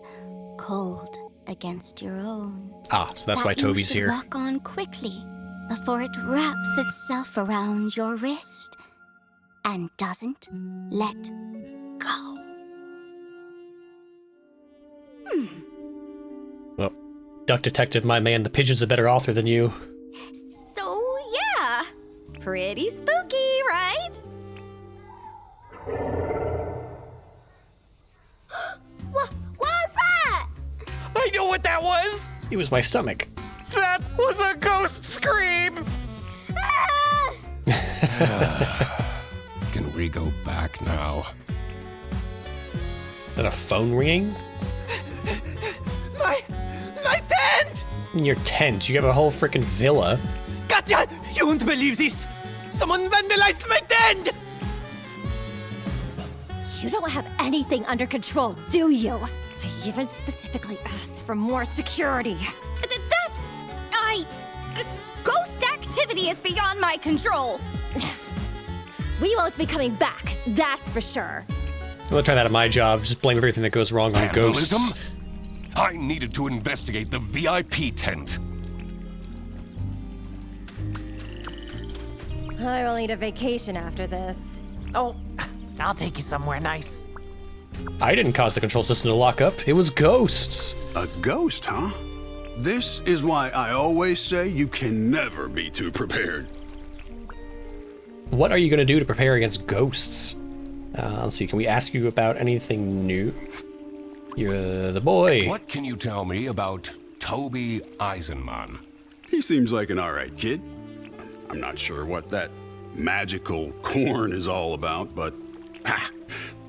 cold against your own. So that's why Toby's you should here. walk on quickly before it wraps itself around your wrist and doesn't let go. Well, Duck Detective, my man, the pigeon's a better author than you. So, yeah. Pretty spooky, right? What was that? I know what that was! It was my stomach. That was a ghost scream! Can we go back now? Is that a phone ringing? My tent! In your tent, you have a whole freaking villa. Katya, you won't believe this! Someone vandalized my tent! You don't have anything under control, do you? I even specifically asked for more security. Ghost activity is beyond my control. We won't be coming back, that's for sure. I'll try that at my job. Just blame everything that goes wrong on ghosts. Vandalism? I needed to investigate the VIP tent. I will need a vacation after this. Oh, I'll take you somewhere nice. I didn't cause the control system to lock up. It was ghosts. A ghost, huh? This is why I always say you can never be too prepared. What are you going to do to prepare against ghosts? Let's see, can we ask you about anything new? You're the boy. What can you tell me about Toby Eisenman? He seems like an alright kid. I'm not sure what that magical corn is all about, but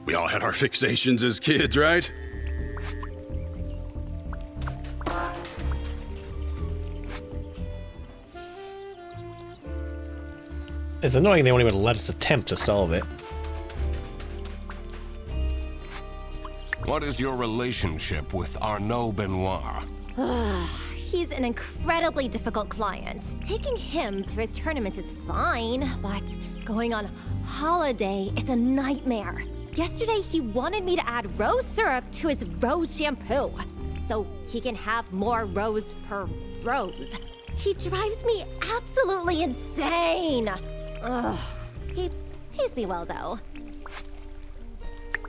we all had our fixations as kids, right? It's annoying they won't even let us attempt to solve it. What is your relationship with Arnaud Benoit? He's an incredibly difficult client. Taking him to his tournaments is fine, but going on holiday is a nightmare. Yesterday, he wanted me to add rose syrup to his rose shampoo, so he can have more rose per rose. He drives me absolutely insane. Ugh. He pays me well, though.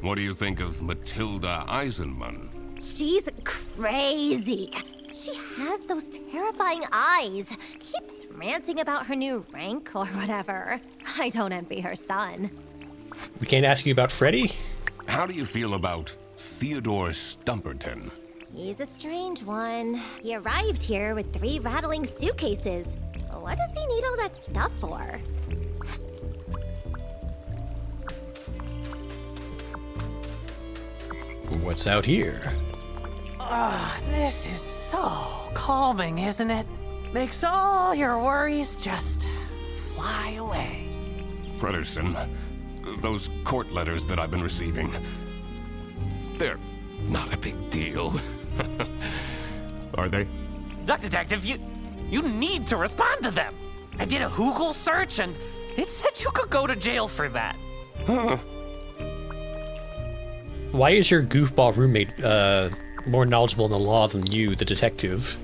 What do you think of Matilda Eisenman? She's crazy. She has those terrifying eyes. Keeps ranting about her new rank or whatever. I don't envy her son. We can't ask you about Freddy? How do you feel about Theodore Stumperton? He's a strange one. He arrived here with 3 rattling suitcases. What does he need all that stuff for? What's out here? This is so calming, isn't it? Makes all your worries just fly away. Frederson, those court letters that I've been receiving, they're not a big deal. Are they? Duck Detective, you need to respond to them. I did a Google search and it said you could go to jail for that. Why is your goofball roommate more knowledgeable in the law than you, the detective?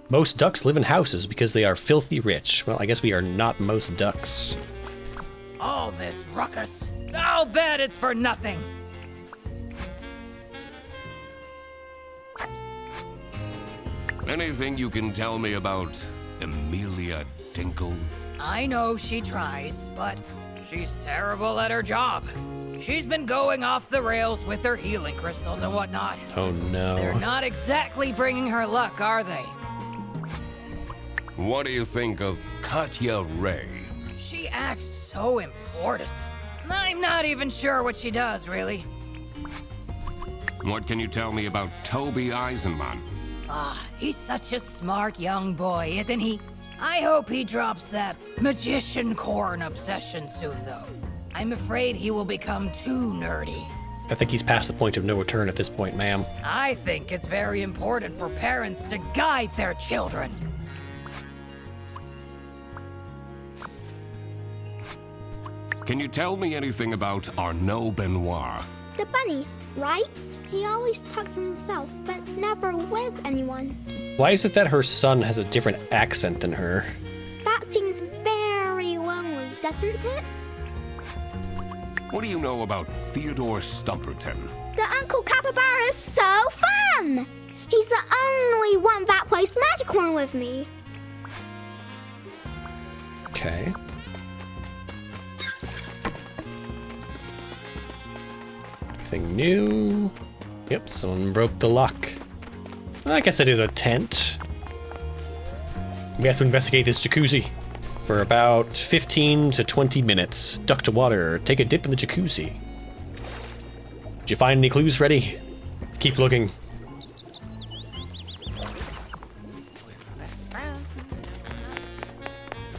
Most ducks live in houses because they are filthy rich. Well, I guess we are not most ducks. All this ruckus. I'll bet it's for nothing. Anything you can tell me about Amelia Dinkle? I know she tries, but she's terrible at her job. She's been going off the rails with her healing crystals and whatnot. Oh no. They're not exactly bringing her luck, are they? What do you think of Katya Ray? She acts so important. I'm not even sure what she does, really. What can you tell me about Toby Eisenman? He's such a smart young boy, isn't he? I hope he drops that magician corn obsession soon, though. I'm afraid he will become too nerdy. I think he's past the point of no return at this point, ma'am. I think it's very important for parents to guide their children. Can you tell me anything about Arnaud Benoit? The bunny, right? He always talks to himself, but never with anyone. Why is it that her son has a different accent than her? That seems very lonely, doesn't it? What do you know about Theodore Stumperton? The Uncle Capybara is so fun! He's the only one that plays Magic Corn with me. Okay. Anything new? Yep, someone broke the lock. I guess it is a tent. We have to investigate this jacuzzi for about 15 to 20 minutes. Duck to water, take a dip in the jacuzzi. Did you find any clues, Freddy? Keep looking.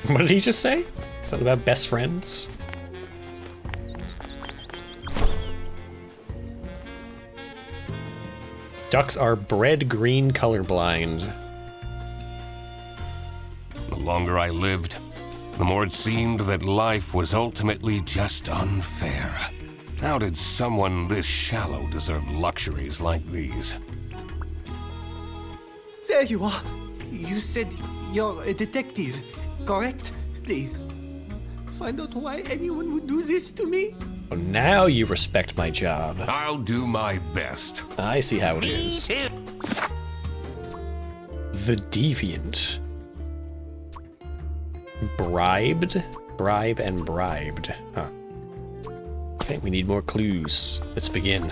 What did he just say? Something about best friends? Ducks are bred green colorblind. The longer I lived, the more it seemed that life was ultimately just unfair. How did someone this shallow deserve luxuries like these? There you are. You said you're a detective, correct? Please, find out why anyone would do this to me. Well, now you respect my job. I'll do my best. I see how it is. Me too. The Deviant. Bribed? Bribe and bribed. Huh. I think we need more clues. Let's begin.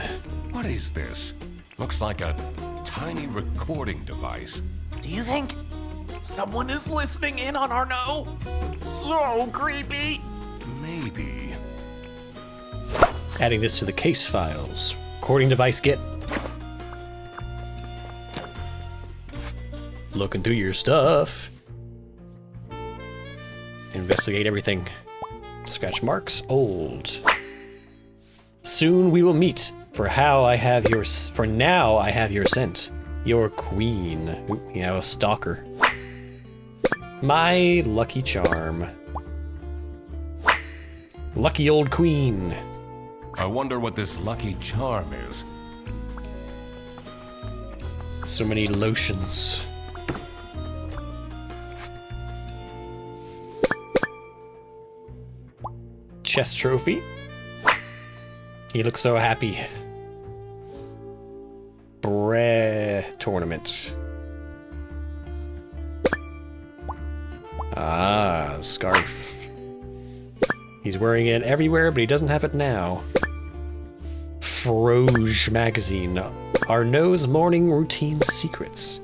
What is this? Looks like a tiny recording device. Do you think someone is listening in on our no? So creepy. Maybe. Adding this to the case files. Recording device get. Looking through your stuff. Investigate everything. Scratch marks, old. Soon we will meet. For now I have your scent. Your queen. Ooh, you have a stalker. My lucky charm. Lucky old queen. I wonder what this lucky charm is. So many lotions. Chest trophy. He looks so happy. Tournament. Ah, scarf. He's wearing it everywhere, but he doesn't have it now. Froge magazine. Arnaud's morning routine secrets.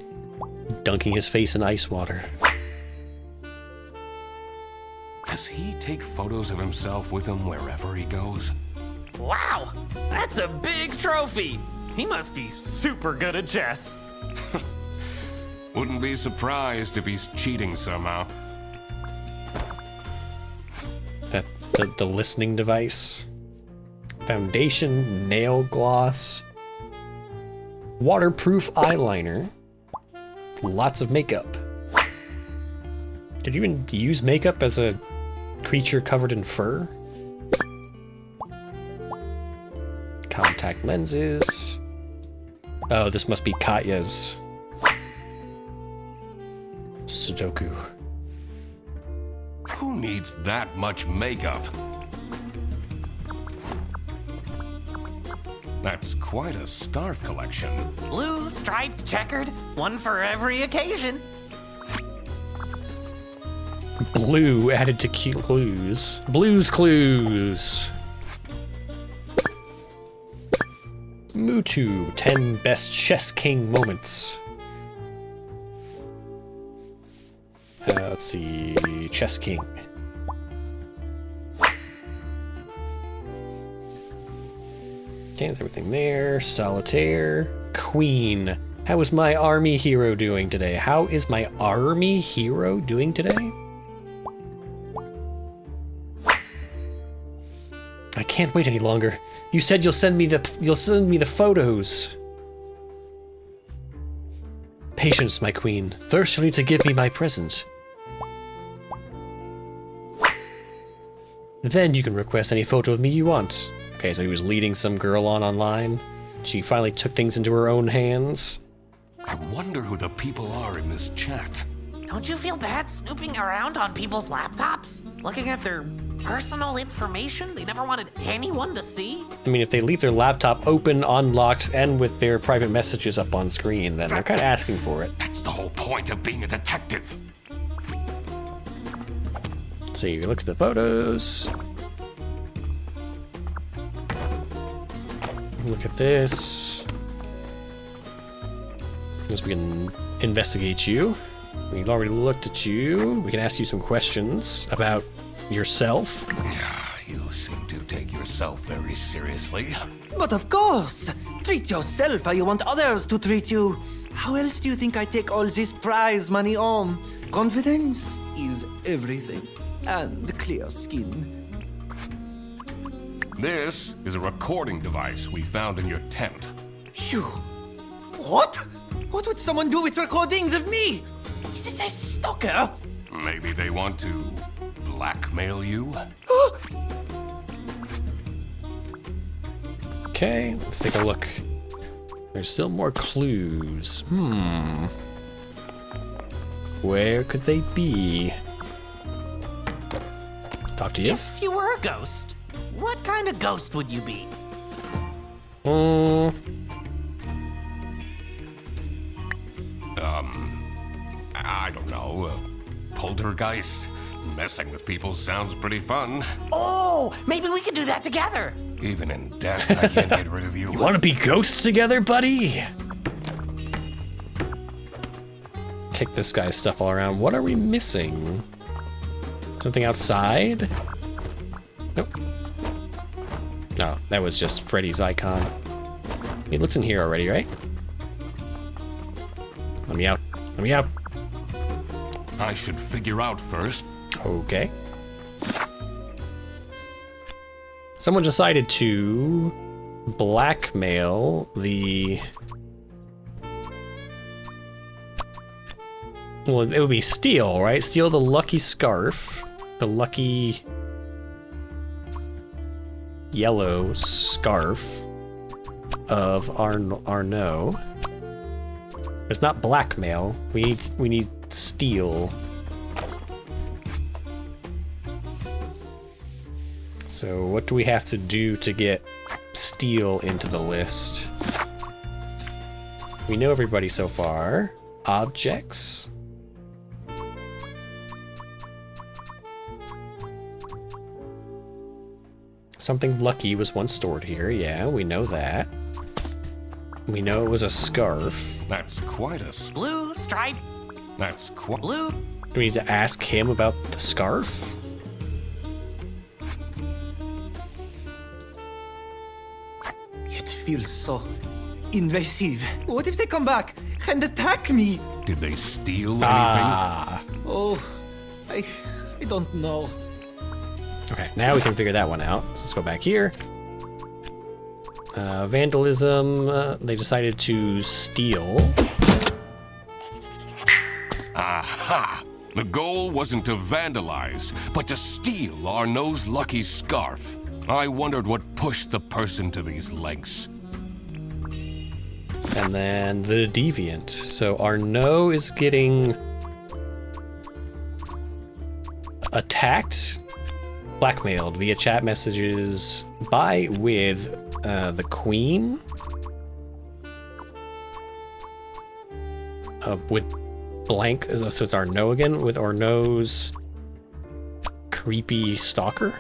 Dunking his face in ice water. Does he take photos of himself with him wherever he goes? Wow, that's a big trophy. He must be super good at chess. Wouldn't be surprised if he's cheating somehow. That the listening device. Foundation, nail gloss. Waterproof eyeliner. Lots of makeup. Did you even use makeup as a creature covered in fur? Contact lenses. Oh, this must be Katya's. Sudoku. Who needs that much makeup? That's quite a scarf collection. Blue, striped, checkered, one for every occasion. Blue added to clues. Blue's Clues. Mutu, 10 best chess king moments. Let's see, chess king. Okay, there's everything there. Solitaire. Queen. How is my army hero doing today? How is my army hero doing today? I can't wait any longer. You said you'll send me the photos. Patience, my queen. First you'll need to give me my present. Then you can request any photo of me you want. Okay, so he was leading some girl on online. She finally took things into her own hands. I wonder who the people are in this chat. Don't you feel bad snooping around on people's laptops? Looking at their personal information they never wanted anyone to see? I mean, if they leave their laptop open, unlocked, and with their private messages up on screen, then they're kind of asking for it. That's the whole point of being a detective. So you look at the photos. Look at this. As we can investigate you. We've already looked at you. We can ask you some questions about yourself. You seem to take yourself very seriously. But of course! Treat yourself how you want others to treat you. How else do you think I take all this prize money home? Confidence is everything and clear skin. This is a recording device we found in your tent. Phew. What? What would someone do with recordings of me? Is this a stalker? Maybe they want to blackmail you? Okay, let's take a look. There's still more clues. Where could they be? Talk to you. If you were a ghost, what kind of ghost would you be? I don't know. Poltergeist? Messing with people sounds pretty fun. Oh, maybe we could do that together. Even in death, I can't get rid of you. You want to be ghosts together, buddy? Kick this guy's stuff all around. What are we missing? Something outside? Nope. No, that was just Freddy's icon. He looked in here already, right? Let me out. Let me out. I should figure out first. Okay. Someone decided to blackmail the... Well, it would be steal, right? Steal the lucky scarf. The lucky yellow scarf of Arnaud. It's not blackmail. We need steal. So what do we have to do to get steal into the list? We know everybody so far. Objects. Something lucky was once stored here. Yeah, we know that. We know it was a scarf. That's quite a... Blue stripe. That's quite... Blue. Do we need to ask him about the scarf? It feels so invasive. What if they come back and attack me? Did they steal anything? Oh, I don't know. Okay, now we can figure that one out. So let's go back here. Vandalism, they decided to steal. Aha! The goal wasn't to vandalize, but to steal Arnaud's lucky scarf. I wondered what pushed the person to these lengths. And then the deviant. So Arnaud is getting attacked, blackmailed via chat messages by with the Queen. With blank, so it's Arnaud again, with Arnaud's creepy stalker.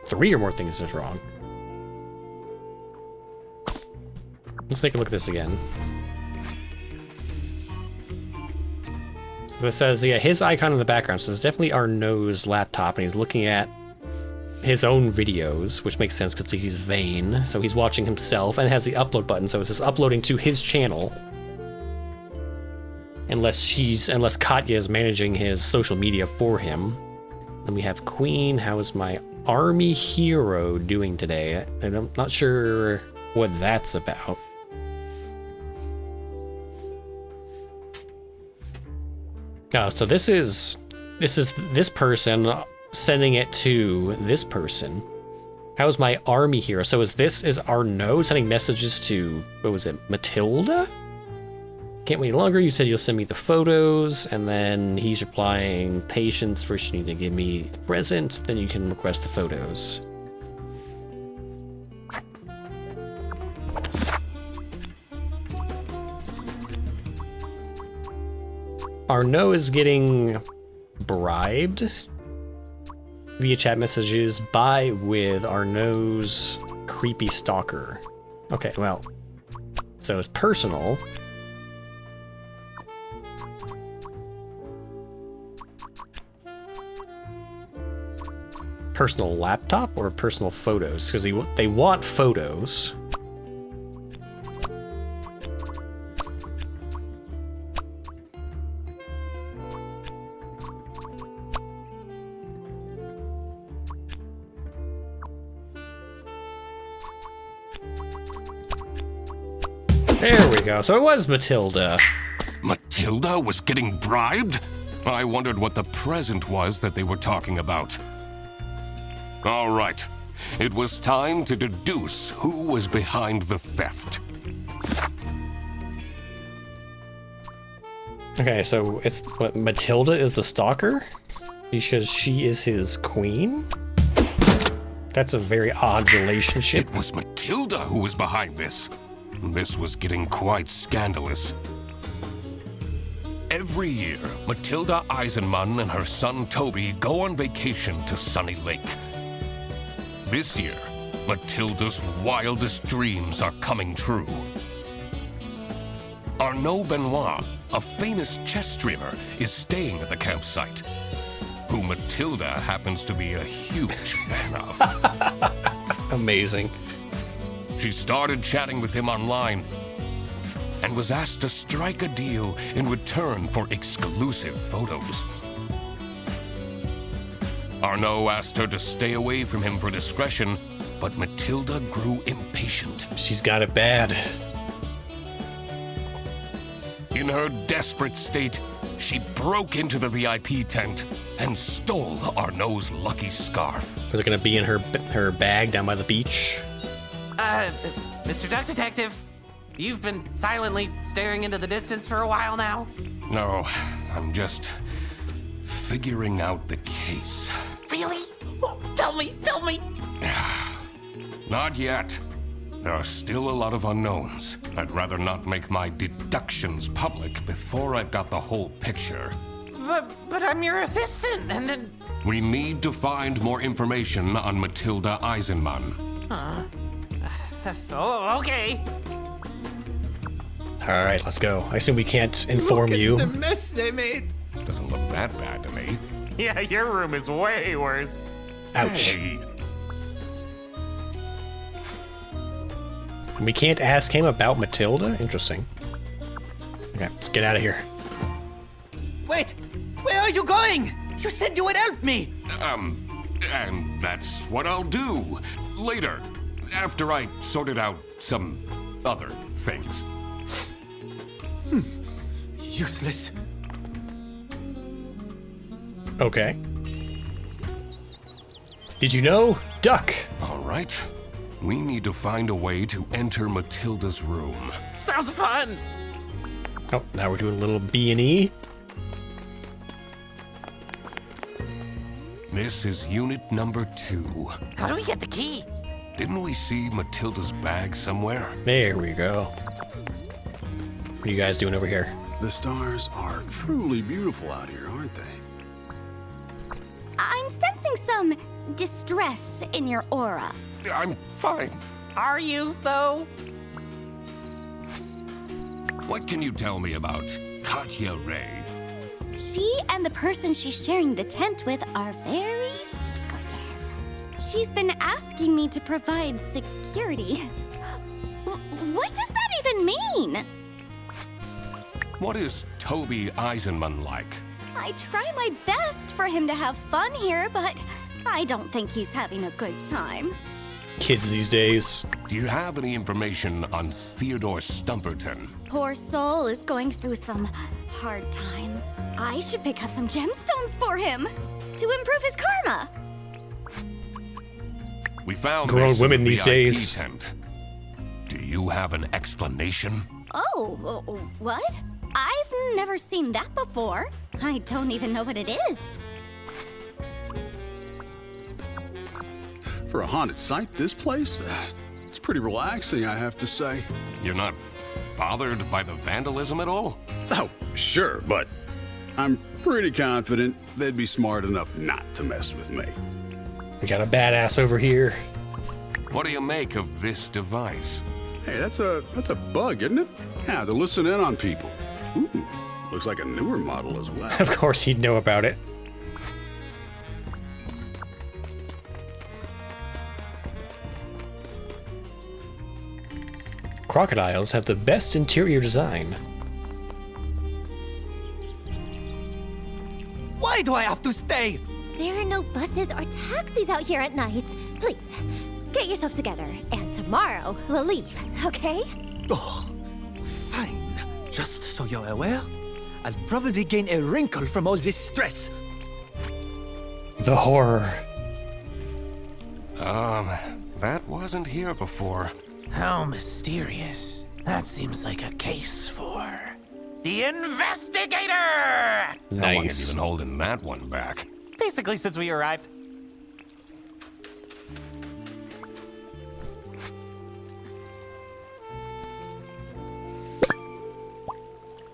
3 or more things is wrong. Let's take a look at this again. So this says, yeah, his icon in the background, so it's definitely Arnaud's laptop, and he's looking at his own videos, which makes sense because he's vain. So he's watching himself and has the upload button, so it's just uploading to his channel. Unless Katya is managing his social media for him. Then we have Queen. How is my army hero doing today? And I'm not sure what that's about. Oh, so this is this person sending it to this person. How's my army hero? So is Arnaud sending messages to, what was it, Matilda? Can't wait longer. You said you'll send me the photos, and then he's replying, patience, first you need to give me the present, then you can request the photos. Arnaud is getting bribed via chat messages with Arnaud's creepy stalker. Okay, well, so it's personal. Personal laptop or personal photos? Because they want photos. There we go. So it was Matilda. Matilda was getting bribed? I wondered what the present was that they were talking about. All right. It was time to deduce who was behind the theft. Okay, so it's what, Matilda is the stalker? Because she is his queen? That's a very odd relationship. It was Matilda who was behind this. This was getting quite scandalous. Every year, Matilda Eisenman and her son Toby go on vacation to Sunny Lake. This year, Matilda's wildest dreams are coming true. Arnaud Benoit, a famous chess streamer, is staying at the campsite, who Matilda happens to be a huge fan of. Amazing. She started chatting with him online and was asked to strike a deal in return for exclusive photos. Arnaud asked her to stay away from him for discretion, but Matilda grew impatient. She's got it bad. In her desperate state, she broke into the VIP tent and stole Arnaud's lucky scarf. Was it gonna be in her bag down by the beach? Mr. Duck Detective, you've been silently staring into the distance for a while now? No, I'm just figuring out the case. Really? Oh, tell me! Not yet. There are still a lot of unknowns. I'd rather not make my deductions public before I've got the whole picture. But I'm your assistant, and then... We need to find more information on Matilda Eisenman. Oh, okay. All right, let's go. I assume we can't inform you. Look at the mess they made. Doesn't look that bad to me. Yeah, your room is way worse. Ouch. Hey, We can't ask him about Matilda? Interesting. Okay, let's get out of here. Wait, where are you going? You said you would help me. and that's what I'll do. Later, after I sorted out some other things. Useless. Okay. Did you know? Duck! All right. We need to find a way to enter Matilda's room. Sounds fun! Oh, now we're doing a little B&E. This is unit number 2. How do we get the key? Didn't we see Matilda's bag somewhere? There we go. What are you guys doing over here? The stars are truly beautiful out here, aren't they? I'm sensing some distress in your aura. I'm fine. Are you, though? What can you tell me about Katya Ray? She and the person she's sharing the tent with are very secretive. She's been asking me to provide security. What does that even mean? What is Toby Eisenman like? I try my best for him to have fun here, but I don't think he's having a good time. Kids these days. Do you have any information on Theodore Stumperton? Poor soul is going through some hard times. I should pick up some gemstones for him to improve his karma. We found Grown this in women the these VIP days. tent. Do you have an explanation? Oh, what? I've never seen that before. I don't even know what it is. For a haunted site, this place, it's pretty relaxing, I have to say. You're not bothered by the vandalism at all? Oh, sure, but I'm pretty confident they'd be smart enough not to mess with me. We got a badass over here. What do you make of this device? Hey, that's a bug, isn't it? Yeah, to listen in on people. Ooh, looks like a newer model as well. Of course he'd know about it. Crocodiles have the best interior design. Why do I have to stay? There are no buses or taxis out here at night. Please, get yourself together, and tomorrow we'll leave, okay? Oh, fine. Just so you're aware, I'll probably gain a wrinkle from all this stress. The horror. That wasn't here before. How mysterious. That seems like a case for the investigator! No one is Nice. even holding that one back. Basically, since we arrived.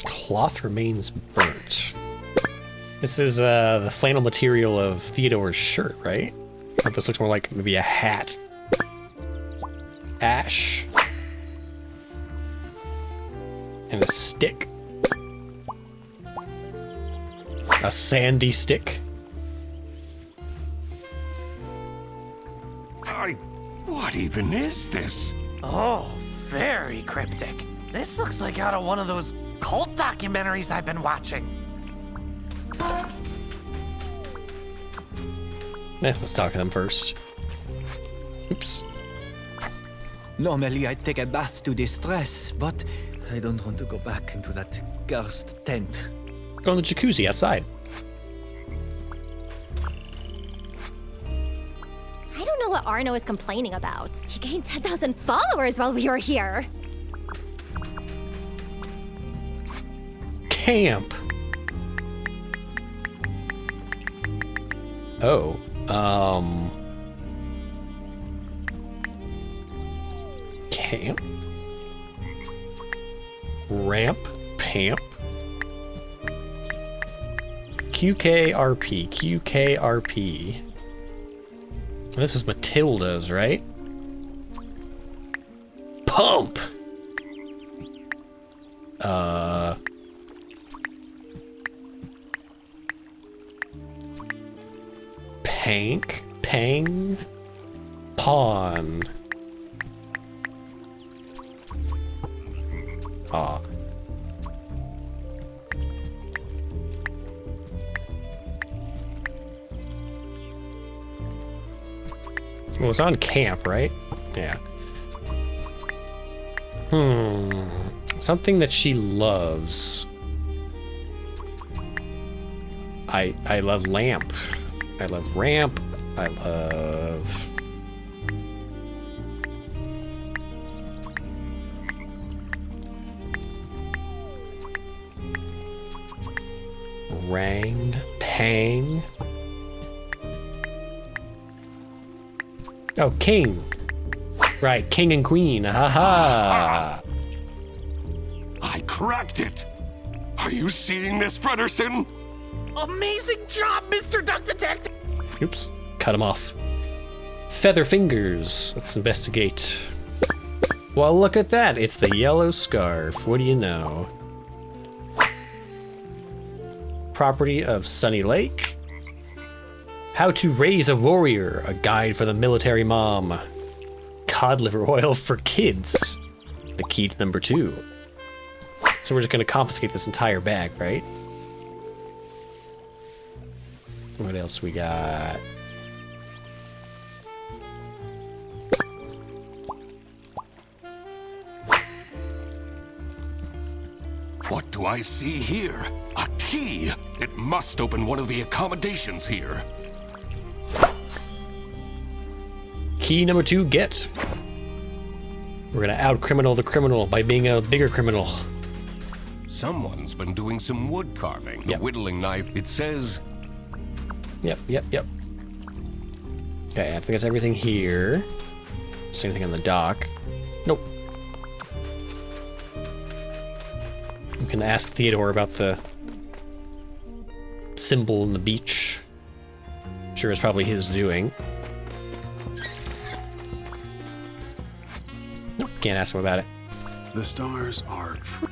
Cloth remains burnt. This is the flannel material of Theodore's shirt, right? But this looks more like maybe a hat. Ash. And a stick. A sandy stick. What even is this? Oh, very cryptic. This looks like out of one of those cult documentaries I've been watching. Let's talk to them first. Oops. Normally I'd take a bath to distress, but I don't want to go back into that cursed tent. Go in the jacuzzi outside. I don't know what Arno is complaining about. He gained 10,000 followers while we were here. Camp. Oh, camp. Ramp, pamp. QKRP, QKRP. This is Matilda's, right? Pump. Pank, pang, pawn. Ah. Well, it's on camp, right? Yeah. Something that she loves. I love lamp. I love ramp. I love... Rang, pang. Oh, king. Right, king and queen. Haha. I cracked it! Are you seeing this, Frederson? Amazing job, Mr. Duck Detective! Oops, cut him off. Feather fingers. Let's investigate. Well, look at that. It's the yellow scarf. What do you know? Property of Sunny Lake. How to raise a warrior. A guide for the military mom. Cod liver oil for kids. The key to number 2. So we're just gonna confiscate this entire bag, right? What else we got? What do I see here? A key! It must open one of the accommodations here. Key number 2, get. We're gonna out-criminal the criminal by being a bigger criminal. Someone's been doing some wood carving. The Yep. whittling knife, it says... Yep. Okay, I think that's everything here. Same thing on the dock. Nope. We can ask Theodore about the symbol on the beach. I'm sure it's probably his doing. Nope, can't ask him about it. The stars are true.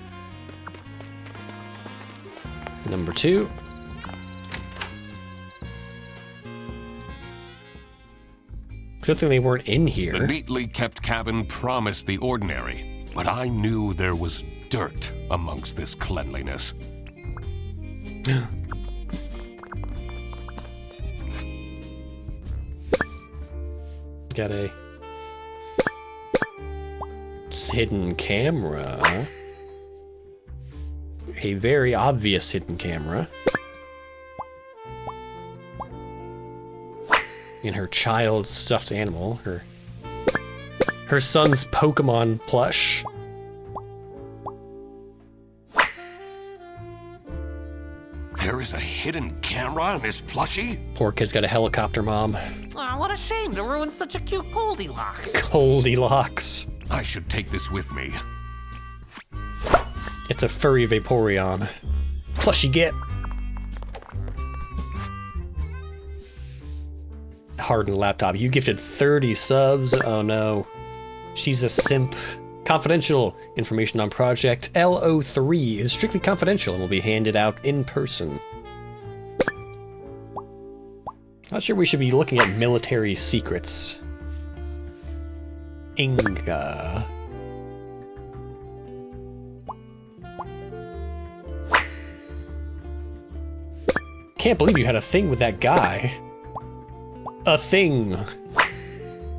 Number 2. Good thing they weren't in The here. neatly kept cabin promised the ordinary, but I knew there was dirt amongst this cleanliness. Got a hidden camera. A very obvious hidden camera. In her child's stuffed animal, her son's Pokemon plush. There is a hidden camera in this plushie? Poor kid's got a helicopter mom. Aw, what a shame to ruin such a cute Goldilocks. Goldilocks. I should take this with me. It's a furry Vaporeon. Plushie get. Hardened laptop. You gifted 30 subs. Oh no. She's a simp. Confidential information on Project LO3 is strictly confidential and will be handed out in person. Not sure we should be looking at military secrets. Inga. Can't believe you had a thing with that guy. A thing.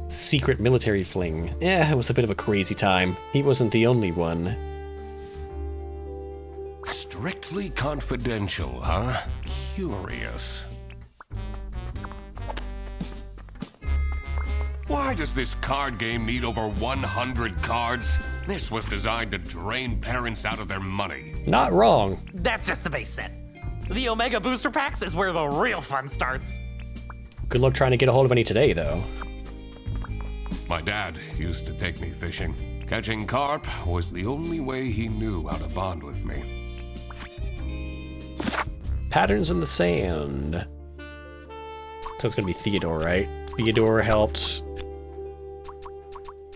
Secret military fling. Yeah, it was a bit of a crazy time. He wasn't the only one. Strictly confidential, huh? Curious. Why does this card game need over 100 cards? This was designed to drain parents out of their money. Not wrong. That's just the base set. The Omega Booster Packs is where the real fun starts. Good luck trying to get a hold of any today, though. My dad used to take me fishing. Catching carp was the only way he knew how to bond with me. Patterns in the sand. So it's gonna be Theodore, right? Theodore helped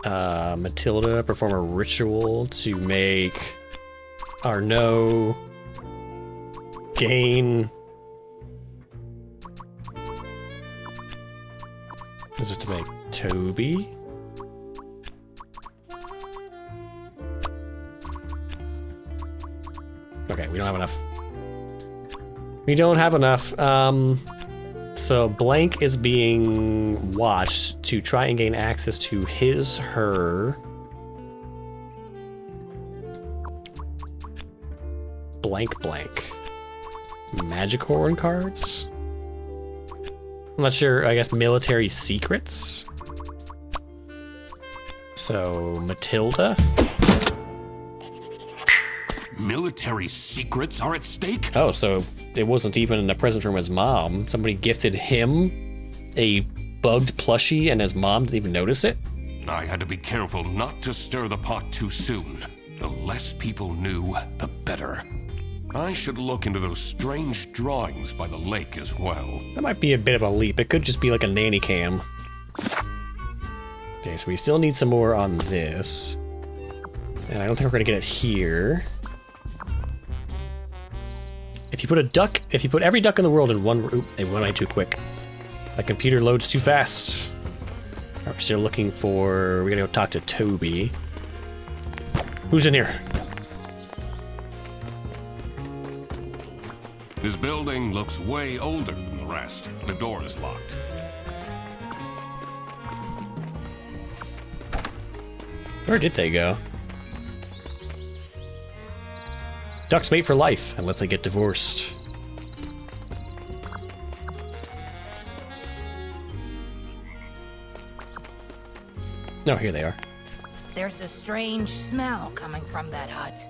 Matilda perform a ritual to make Arnaud gain. Is it to make Toby? Okay, we don't have enough. We don't have enough. So Blank is being watched to try and gain access to her blank. Magicorn cards? I'm not sure, I guess military secrets? So, Matilda? Military secrets are at stake? Oh, so it wasn't even a present from his mom. Somebody gifted him a bugged plushie and his mom didn't even notice it? I had to be careful not to stir the pot too soon. The less people knew, the better. I should look into those strange drawings by the lake as well. That might be a bit of a leap. It could just be like a nanny cam. Okay, so we still need some more on this. And I don't think we're gonna get it here. If you put every duck in the world in one room, they went too quick. My computer loads too fast. Alright, we're still looking for, we gotta go talk to Toby. Who's in here? This building looks way older than the rest. The door is locked. Where did they go? Ducks mate for life, unless they get divorced. No, here they are. There's a strange smell coming from that hut.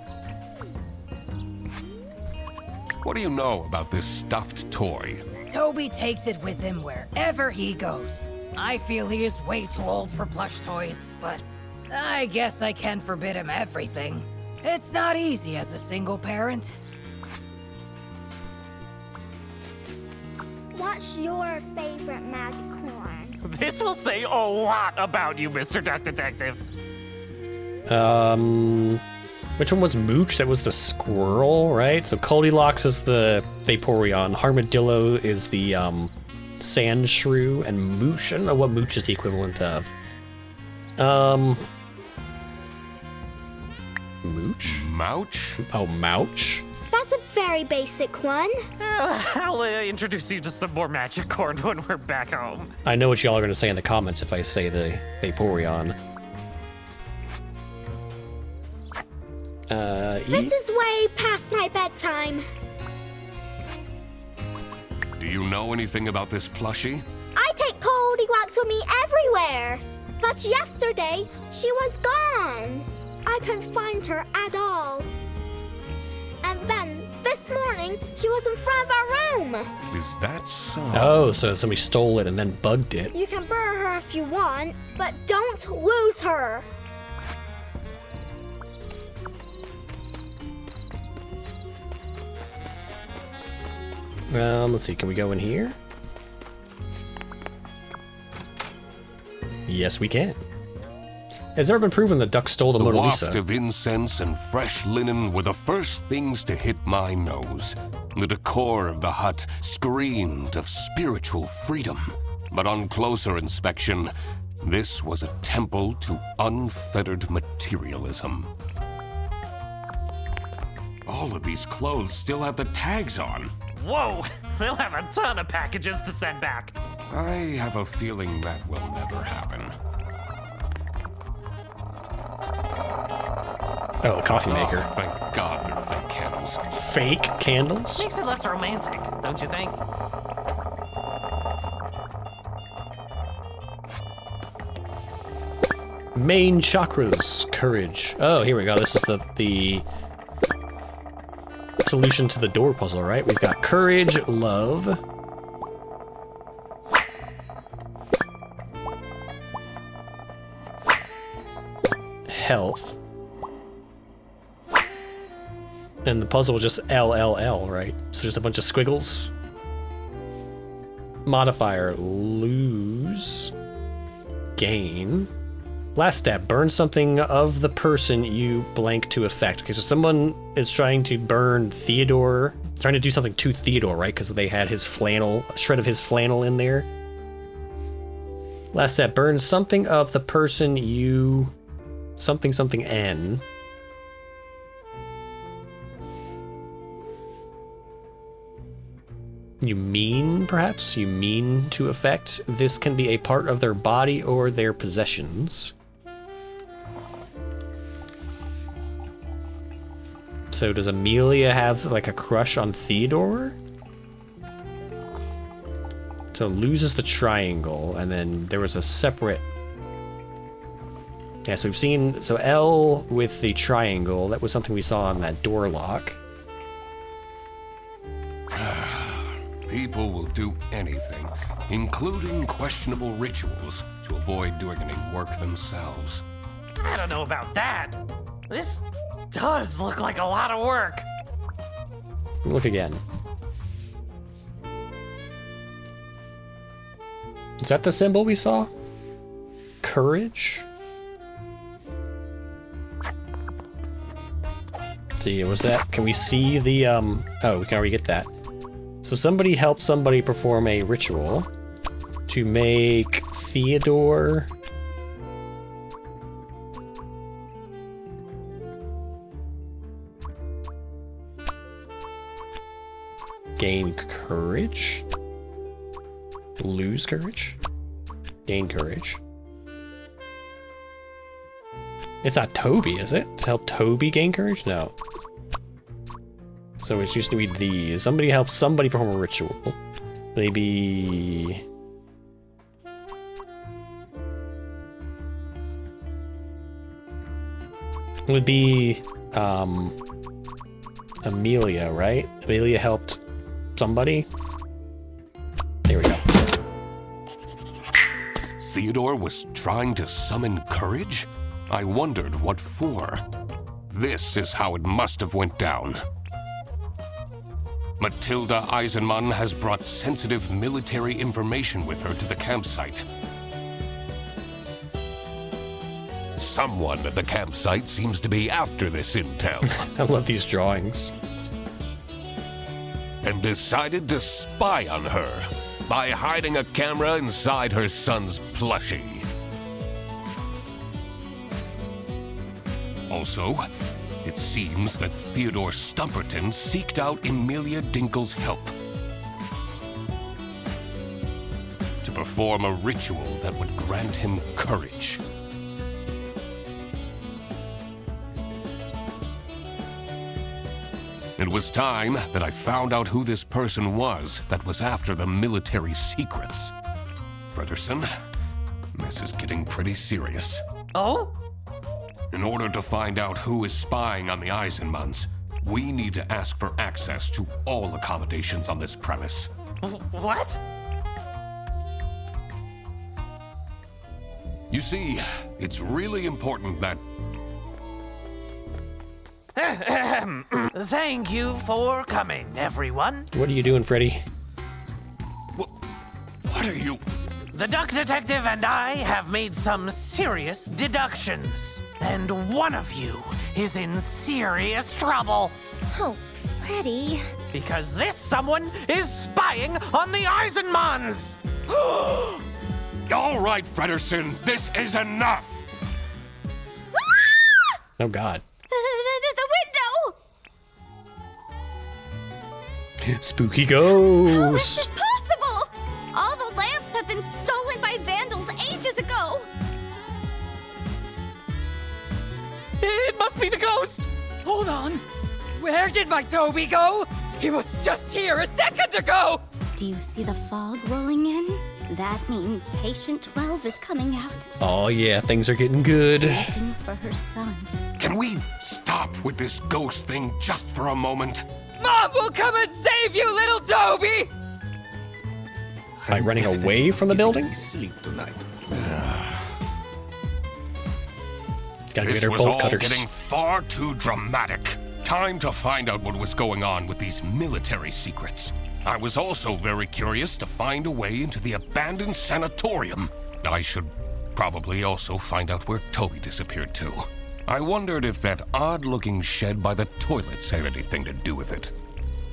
What do you know about this stuffed toy? Toby takes it with him wherever he goes. I feel he is way too old for plush toys, but I guess I can forbid him everything. It's not easy as a single parent. What's your favorite Magicorn? This will say a lot about you, Mr. Duck Detective. Which one was Mooch? That was the squirrel, right? So Goldilocks is the Vaporeon, Armadillo is the sand shrew, and Mooch, I don't know what Mooch is the equivalent of. Mooch? Mouch? Oh, Mouch? That's a very basic one. I'll introduce you to some more Magicorn when we're back home. I know what y'all are going to say in the comments if I say the Vaporeon. This is way past my bedtime. Do you know anything about this plushie? I take qwack with me everywhere. But yesterday, she was gone. I couldn't find her at all. And then, this morning, she was in front of our room. Is that so? Oh, so somebody stole it and then bugged it. You can burn her if you want, but don't lose her. Let's see, can we go in here? Yes, we can. Has ever been proven the duck stole the Mona Lisa? The waft of incense and fresh linen were the first things to hit my nose. The decor of the hut screamed of spiritual freedom. But on closer inspection, this was a temple to unfettered materialism. All of these clothes still have the tags on. Whoa, they'll have a ton of packages to send back. I have a feeling that will never happen. Oh, the coffee maker. Oh, thank God they're fake candles. Fake candles? Makes it less romantic, don't you think? Main chakras, courage. Oh, here we go. This is the solution to the door puzzle, right? We've got courage, love, health, and the puzzle was just LLL, right? So just a bunch of squiggles. Modifier, lose, gain. Last step, burn something of the person you blank to effect. Okay, so someone is trying to burn Theodore, trying to do something to Theodore, right? Because they had his flannel, a shred of his flannel in there. Last step, burn something of the person you... something N. You mean, perhaps? You mean to effect. This can be a part of their body or their possessions. So does Amelia have like a crush on Theodore? So loses the triangle, and then there was a separate... Yeah, so we've seen... So L with the triangle, that was something we saw on that door lock. People will do anything, including questionable rituals, to avoid doing any work themselves. I don't know about that. This does look like a lot of work. Look again. Is that the symbol we saw? Courage? Let's see, was that... Can we see the, Oh, we can already get that. So somebody helped somebody perform a ritual to make Theodore... gain courage? Lose courage? Gain courage. It's not Toby, is it? To help Toby gain courage? No. So it's used to be these. Somebody helps somebody perform a ritual. Maybe... It would be... Amelia, right? Amelia helped somebody? There we go. Theodore was trying to summon courage? I wondered what for. This is how it must have went down. Matilda Eisenmann has brought sensitive military information with her to the campsite. Someone at the campsite seems to be after this intel. I love these drawings. And decided to spy on her by hiding a camera inside her son's plushie. Also, it seems that Theodore Stumperton seeked out Emilia Dinkle's help to perform a ritual that would grant him courage. It was time that I found out who this person was that was after the military secrets. Frederson, this is getting pretty serious. Oh? In order to find out who is spying on the Eisenmanns, we need to ask for access to all accommodations on this premise. What? You see, it's really important that... Thank you for coming, everyone. What are you doing, Freddy? What are you... The Duck Detective and I have made some serious deductions. And one of you is in serious trouble. Oh, Freddy. Because this someone is spying on the Eisenmanns! All right, Frederson, this is enough! Oh, God. The window! Spooky How is ghost! this possible? All the lamps have been stolen by vandals ages ago. It must be the ghost! Hold on. Where did my Toby go? He was just here a second ago! Do you see the fog rolling in? That means patient 12 is coming out, Oh, yeah, things are getting good. looking for her son. Can we stop with this ghost thing just for a moment? Mom will come and save you, little Toby! By running away from the building? Sleep tonight. Gotta get This her was bolt all cutters. getting far too dramatic. Time to find out what was going on with these military secrets. I was also very curious to find a way into the abandoned sanatorium. I should probably also find out where Toby disappeared to. I wondered if that odd-looking shed by the toilets had anything to do with it.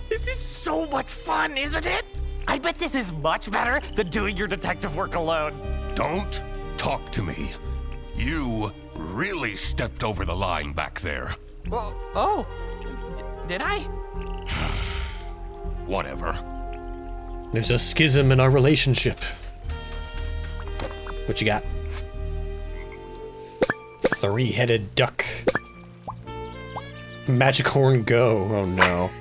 This is so much fun, isn't it? I bet this is much better than doing your detective work alone. Don't talk to me. You really stepped over the line back there. Oh, did I? Whatever. There's a schism in our relationship. What you got? Three-headed duck. Magic horn go. Oh no.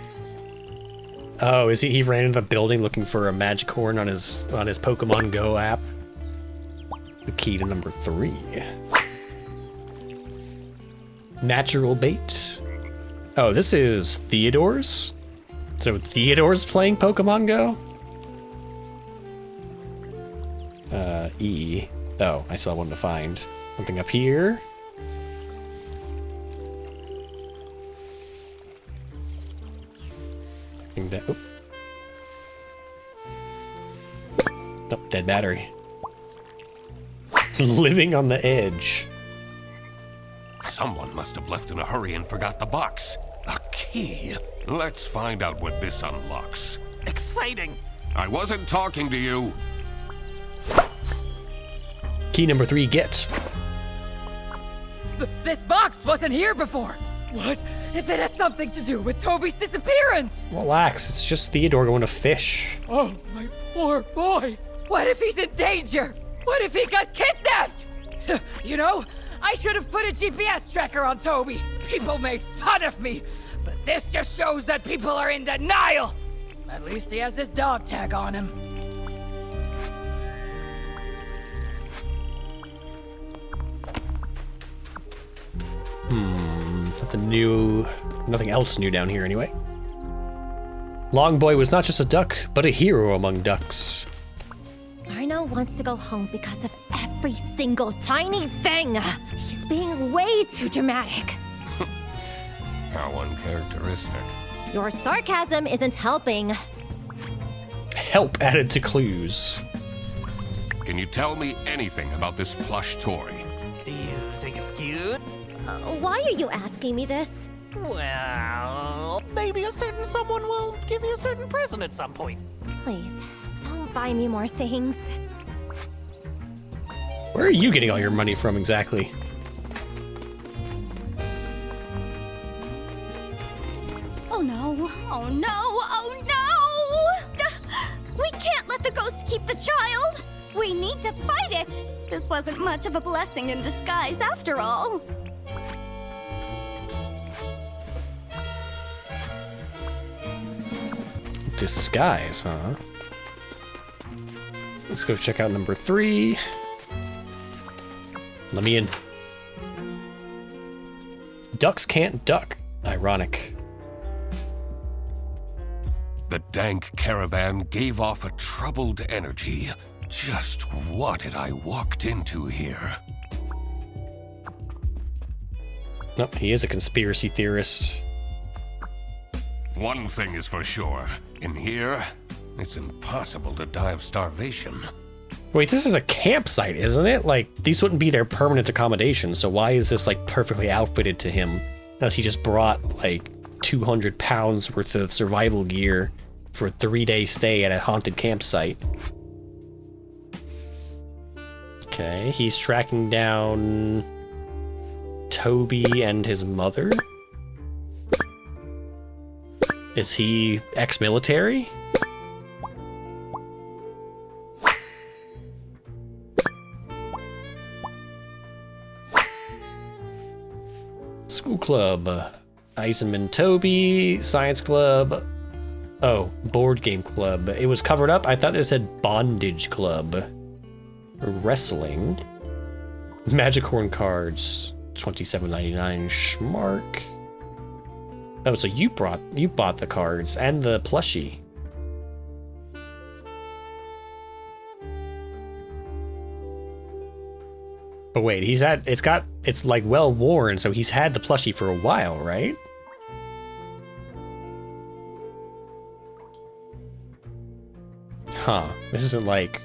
Oh, is he ran into the building looking for a magic horn on his Pokemon Go app? The key to number 3. Natural bait. Oh, this is Theodore's? So Theodore's playing Pokemon Go? E. Oh, I saw one to find. Something up here. I think that. Oh, dead battery. Living on the edge. Someone must have left in a hurry and forgot the box. A key. Let's find out what this unlocks. Exciting. I wasn't talking to you. Key number 3, get. This box wasn't here before. What if it has something to do with Toby's disappearance? Relax, it's just Theodore going to fish. Oh, my poor boy. What if he's in danger? What if he got kidnapped? You know, I should have put a GPS tracker on Toby. People made fun of me. But this just shows that people are in denial. At least he has his dog tag on him. Nothing new. Nothing else new down here anyway. Longboy was not just a duck, but a hero among ducks. Arno wants to go home because of every single tiny thing. He's being way too dramatic. How uncharacteristic. Your sarcasm isn't helping. Help added to clues. Can you tell me anything about this plush toy? Do you think it's cute? Why are you asking me this? Well, maybe a certain someone will give you a certain present at some point. Please, don't buy me more things. Where are you getting all your money from exactly? Oh no, oh no, oh no! We can't let the ghost keep the child! We need to fight it! This wasn't much of a blessing in disguise after all. disguise, huh? Let's go check out number 3. Let me in. Ducks can't duck. Ironic. The dank caravan gave off a troubled energy. Just what did I walked into here? Nope, he is a conspiracy theorist. One thing is for sure. In here, it's impossible to die of starvation. Wait, this is a campsite, isn't it? Like, these wouldn't be their permanent accommodation, so why is this, like, perfectly outfitted to him? Unless he just brought, like, 200 pounds worth of survival gear for a 3-day stay at a haunted campsite. Okay, he's tracking down Toby and his mother? Is he ex-military? School club. Eisenman Toby, science club. Oh, board game club. It was covered up? I thought it said bondage club. Wrestling. Magicorn cards. $27.99. Schmark. Oh, so you bought the cards and the plushie. But wait, it's like well worn, so he's had the plushie for a while, right? Huh. This isn't like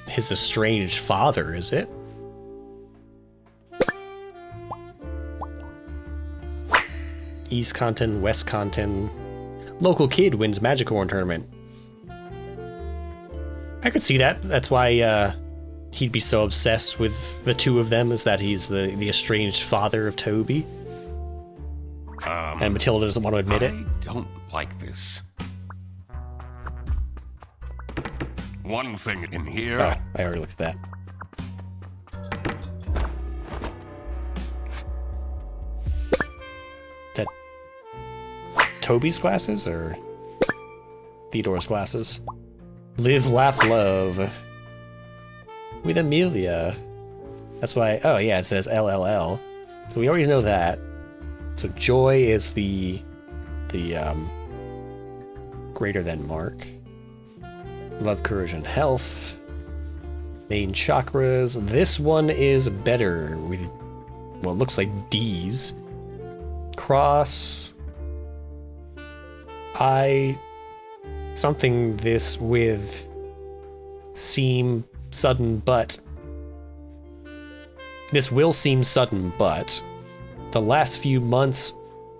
his estranged father, is it? East Contin, West Contin. Local kid wins Magicorn tournament. I could see that. That's why he'd be so obsessed with the two of them, is that he's the estranged father of Toby. And Matilda doesn't want to admit it. I don't like this. One thing in here. Oh, I already looked at that. Is that Toby's glasses or Theodore's glasses? Live, laugh, love. With Amelia. That's why. Oh, yeah, it says LLL. So we already know that. So joy is the greater than mark. Love, courage, and health. Main chakras. This one is better with, well, it looks like D's. Cross. Something this with seem sudden, but this will seem sudden, but the last few months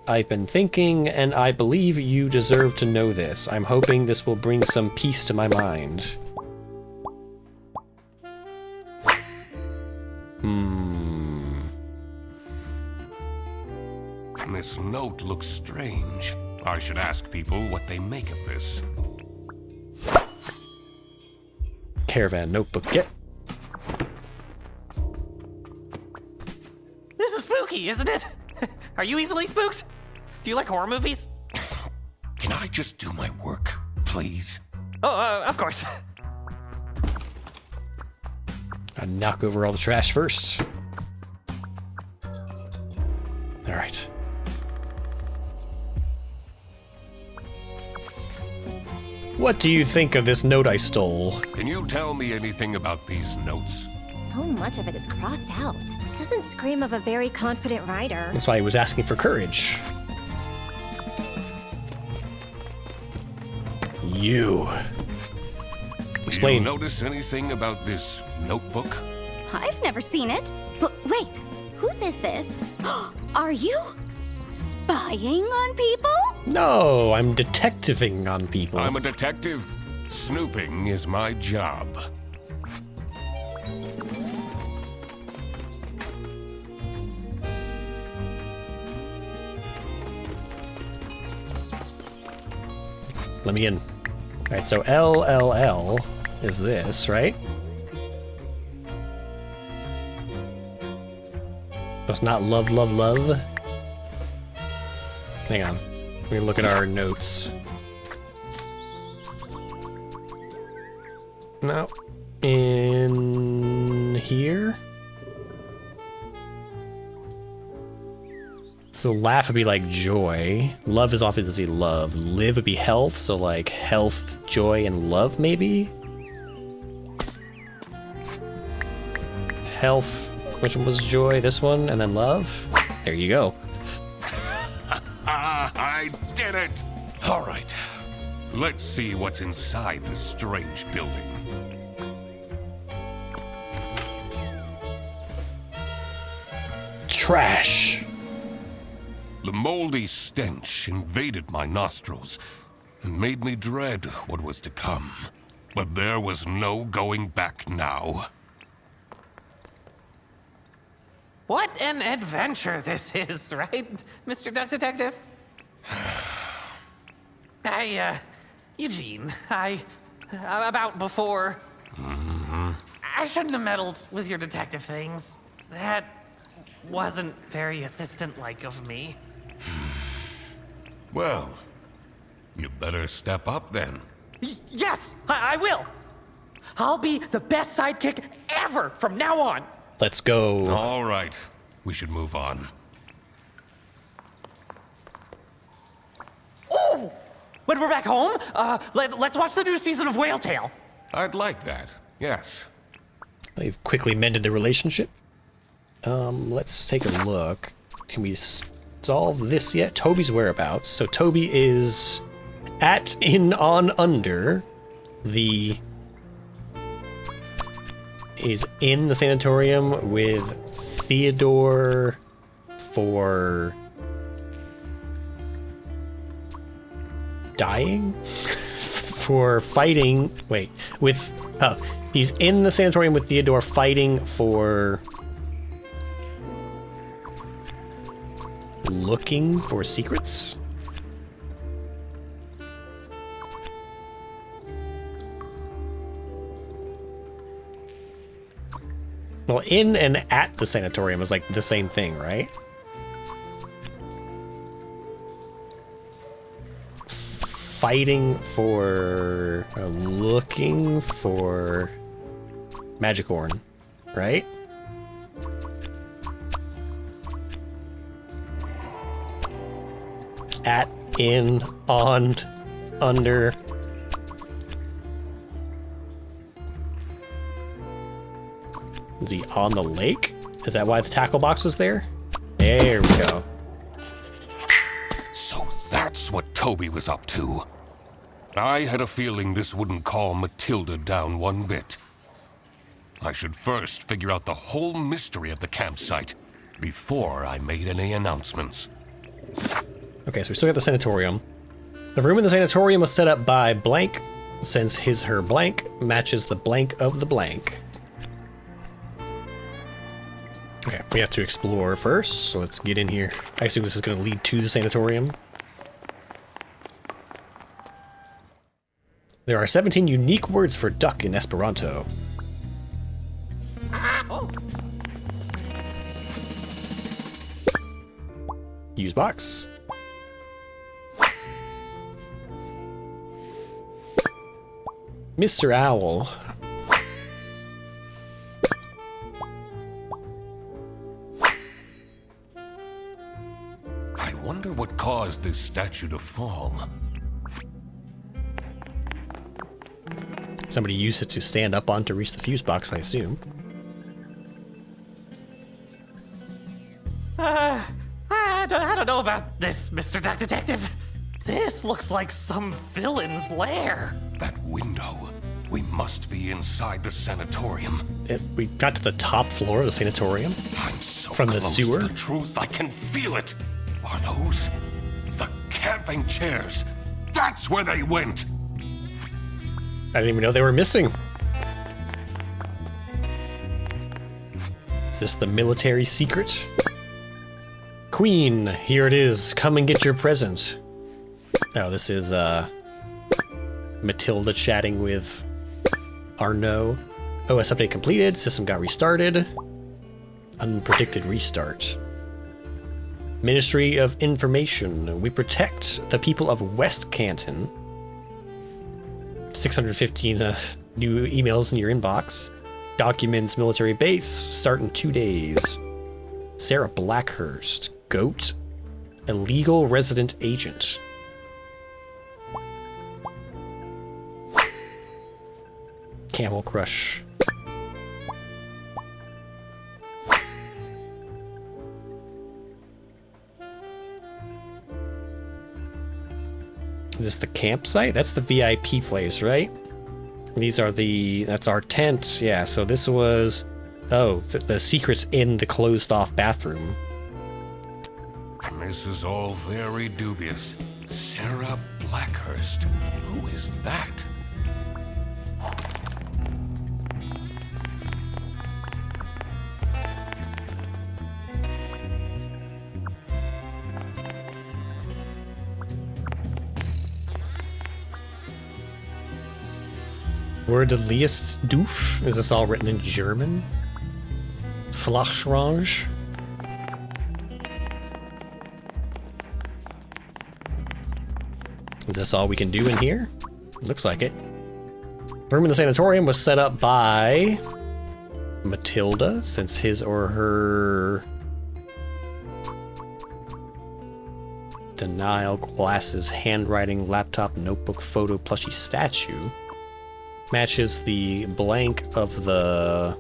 I've been thinking, and I believe you deserve to know this. I'm hoping this will bring some peace to my mind. This note looks strange. I should ask people what they make of this. Caravan notebook, get. This is spooky, isn't it? Are you easily spooked? Do you like horror movies? Can I just do my work, please? Oh, of course. I knock over all the trash first. All right. What do you think of this note I stole? Can you tell me anything about these notes? So much of it is crossed out. Doesn't scream of a very confident writer. That's why he was asking for courage. You. Explain. Do you notice anything about this notebook? I've never seen it. But wait, whose is this? Are you spying on people? No, I'm detectiving on people. I'm a detective. Snooping is my job. Let me in. Alright, so LLL is this, right? That's not love, love, love. Hang on. Let me look at our notes. No. In here? So laugh would be like joy. Love is obviously love. Live would be health, so like health, joy, and love maybe? Health, which one was joy? This one, and then love? There you go. I did it! All right, let's see what's inside this strange building. Trash. The moldy stench invaded my nostrils and made me dread what was to come. But there was no going back now. What an adventure this is, right, Mr. Duck Detective? Eugene, about before. I shouldn't have meddled with your detective things. That wasn't very assistant-like of me. Well, you better step up then. Yes, I will. I'll be the best sidekick ever from now on. Let's go. All right, we should move on. Oh! When we're back home, let's watch the new season of Whale Tale. I'd like that, yes. They've quickly mended the relationship. Let's take a look. Can we solve this yet? Toby's whereabouts. So Toby is at, in, on, under the... is in the sanatorium with Theodore for dying? For fighting... Wait, with... Oh, he's in the sanatorium with Theodore fighting for... looking for secrets? Well, in and at the sanatorium is like the same thing, right? Fighting for... looking for... Magicorn, right? At, in, on, under. Is he on the lake? Is that why the tackle box was there? There we go. So that's what Toby was up to. I had a feeling this wouldn't calm Matilda down one bit. I should first figure out the whole mystery of the campsite before I made any announcements. Okay, so we still got the sanatorium. The room in the sanatorium was set up by blank, since her blank matches the blank of the blank. Okay, we have to explore first, so let's get in here. I assume this is going to lead to the sanatorium. There are 17 unique words for duck in Esperanto. Oh. Use box. Mr. Owl. I wonder what caused this statue to fall. Somebody used it to stand up on to reach the fuse box, I assume. I don't know about this, Mr. Duck Detective. This looks like some villain's lair. That window. We must be inside the sanatorium. We got to the top floor of the sanatorium. I'm so from the close sewer. to the truth, I can feel it. Are those the camping chairs? That's where they went. I didn't even know they were missing. Is this the military secret? Queen, here it is. Come and get your present. Oh, this is Matilda chatting with Arnaud. OS update completed. System got restarted. Unpredicted restart. Ministry of Information. We protect the people of West Canton. 615 New emails in your inbox. Documents military base. Start in 2 days. Sarah Blackhurst. Goat. Illegal resident agent. Camel Crush. Is this the campsite? That's the VIP place, right? These are that's our tent. Yeah, so this was, the secret's in the closed off bathroom. This is all very dubious. Sarah Blackhurst. Who is that? Word Elias Doof? Is this all written in German? Flachrange? Is this all we can do in here? Looks like it. Room in the sanatorium was set up by Matilda, since his or her denial, glasses, handwriting, laptop, notebook, photo, plushie, statue matches the blank of the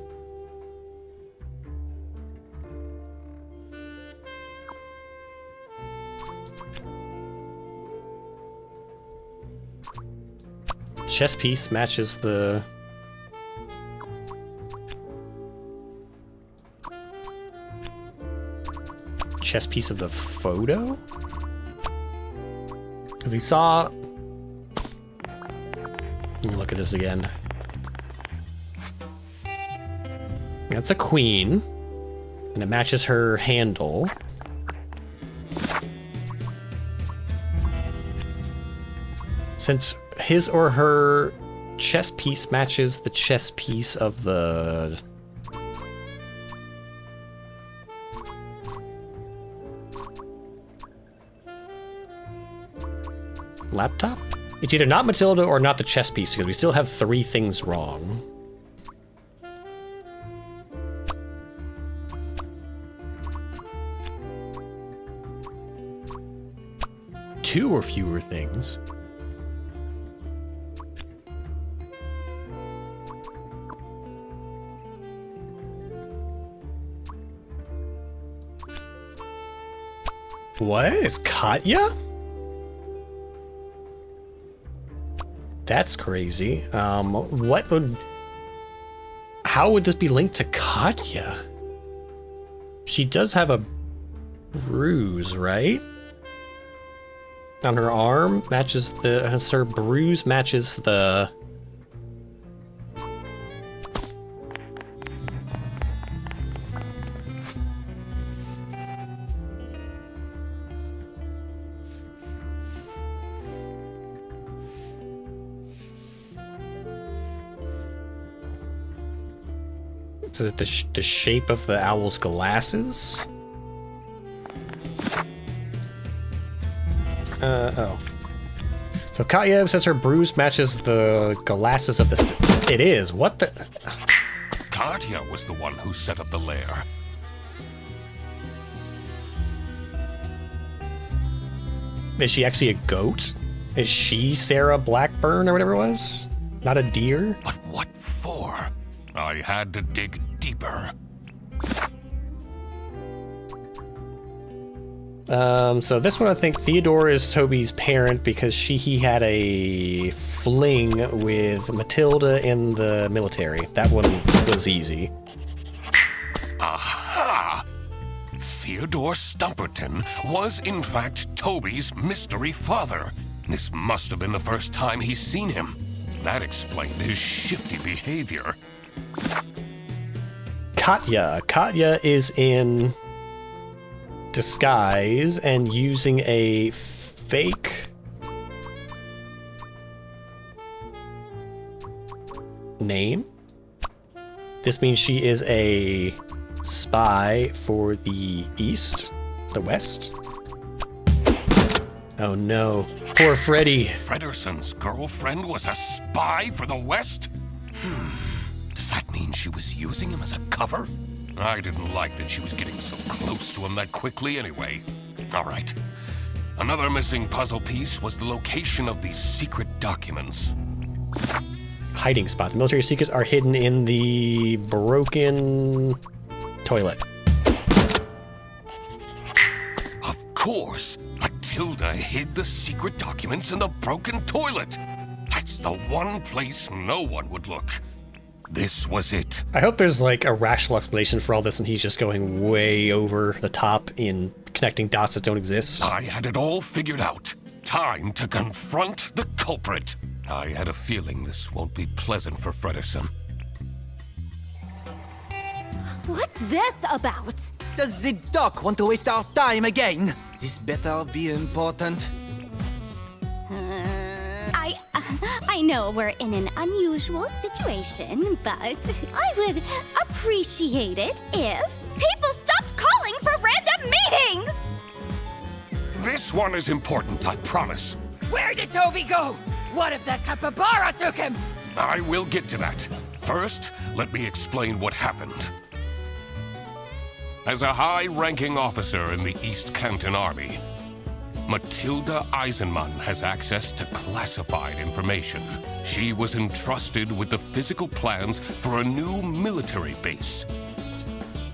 chess piece, matches the chess piece of the photo. Because we saw, let me look at this again. That's a queen, and it matches her handle. Since his or her chess piece matches the chess piece of the laptop? It's either not Matilda or not the chess piece, because we still have 3 things wrong. Two or fewer things. What? It's Katya? That's crazy. What would... How would this be linked to Katya? She does have a bruise, right? On her arm, matches the... Her bruise matches the... Is it the shape of the owl's glasses? Oh. So Katya says her bruise matches the glasses of this. It is. What the? Katya was the one who set up the lair. Is she actually a goat? Is she Sarah Blackburn or whatever it was? Not a deer? But what for? I had to dig deeper. So this one, I think Theodore is Toby's parent because he had a fling with Matilda in the military. That one was easy. Aha! Theodore Stumperton was in fact Toby's mystery father. This must have been the first time he's seen him. That explained his shifty behavior. Katya. Katya is in disguise and using a fake name. This means she is a spy for the East, the West. Oh no, poor Freddy. Frederson's girlfriend was a spy for the West? Does that mean she was using him as a cover? I didn't like that she was getting so close to him that quickly anyway. All right. Another missing puzzle piece was the location of these secret documents. Hiding spot. The military secrets are hidden in the broken toilet. Of course! Matilda hid the secret documents in the broken toilet! That's the one place no one would look. This was it. I hope there's like a rational explanation for all this and he's just going way over the top in connecting dots that don't exist. I had it all figured out. Time to confront the culprit. I had a feeling this won't be pleasant for Frederson. What's this about? Does the doc want to waste our time again? This better be important. I know we're in an unusual situation, but I would appreciate it if people stopped calling for random meetings! This one is important, I promise. Where did Toby go? What if that capybara took him? I will get to that. First, let me explain what happened. As a high-ranking officer in the East Canton Army, Matilda Eisenman has access to classified information. She was entrusted with the physical plans for a new military base.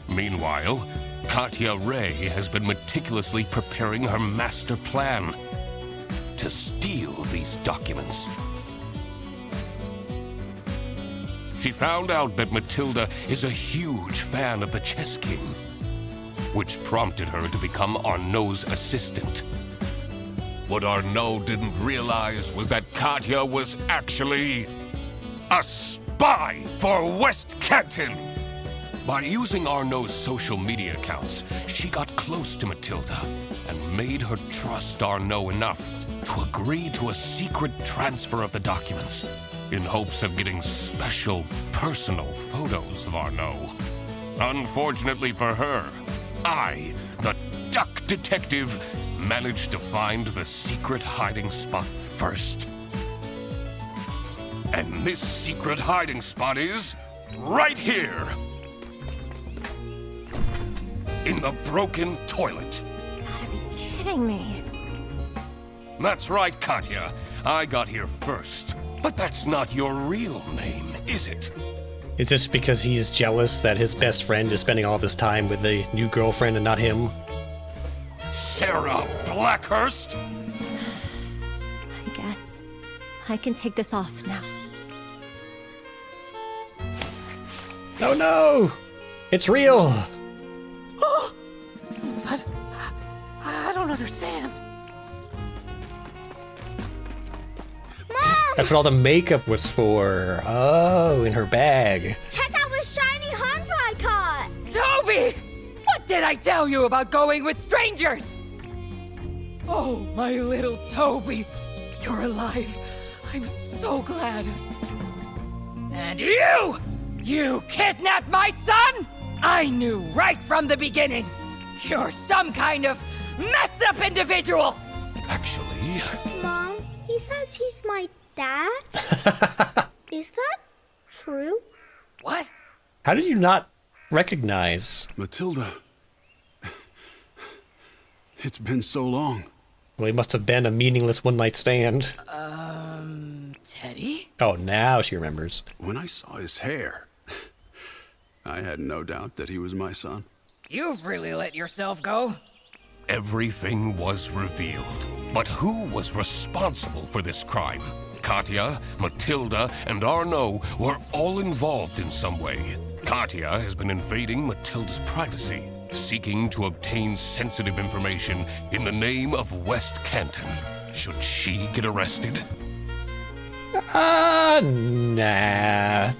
Meanwhile, Katya Ray has been meticulously preparing her master plan to steal these documents. She found out that Matilda is a huge fan of the Chess King, which prompted her to become Arnaud's assistant. What Arnaud didn't realize was that Katya was actually a spy for West Canton. By using Arnaud's social media accounts, she got close to Matilda and made her trust Arnaud enough to agree to a secret transfer of the documents in hopes of getting special personal photos of Arnaud. Unfortunately for her, I, the duck detective, managed to find the secret hiding spot first. And this secret hiding spot is right here. In the broken toilet. Gotta be kidding me. That's right, Katya. I got here first. But that's not your real name, is it? Is this because he's jealous that his best friend is spending all of his time with a new girlfriend and not him? Sarah Blackhurst? I guess I can take this off now. Oh no! It's real! I don't understand. Mom! That's what all the makeup was for. Oh, in her bag. Check out this shiny hunter I caught! Toby! What did I tell you about going with strangers? Oh, my little Toby. You're alive. I'm so glad. And you! You kidnapped my son? I knew right from the beginning. You're some kind of messed up individual. Actually... Mom, he says he's my dad? Is that true? What? How did you not recognize? Matilda. It's been so long. Well, he must have been a meaningless one-night stand. Teddy? Oh, now she remembers. When I saw his hair, I had no doubt that he was my son. You've really let yourself go. Everything was revealed. But who was responsible for this crime? Katya, Matilda, and Arnaud were all involved in some way. Katya has been invading Matilda's privacy, seeking to obtain sensitive information in the name of West Canton. Should she get arrested? Nah.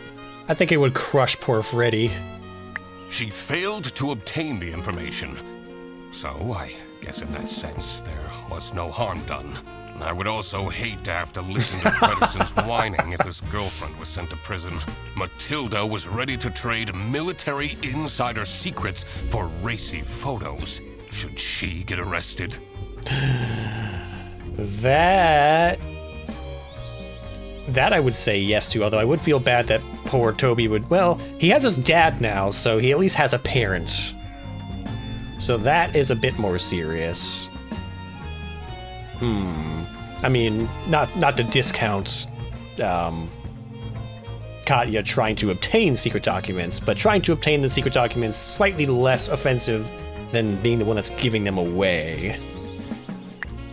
I think it would crush poor Freddy. She failed to obtain the information. So, I guess in that sense, there was no harm done. I would also hate to have to listen to Frederson's whining if his girlfriend was sent to prison. Matilda was ready to trade military insider secrets for racy photos. Should she get arrested? That That I would say yes to, although I would feel bad that poor Toby would... Well, he has his dad now, so he at least has a parent. So that is a bit more serious. I mean, not to discount Katya trying to obtain secret documents, but trying to obtain the secret documents slightly less offensive than being the one that's giving them away.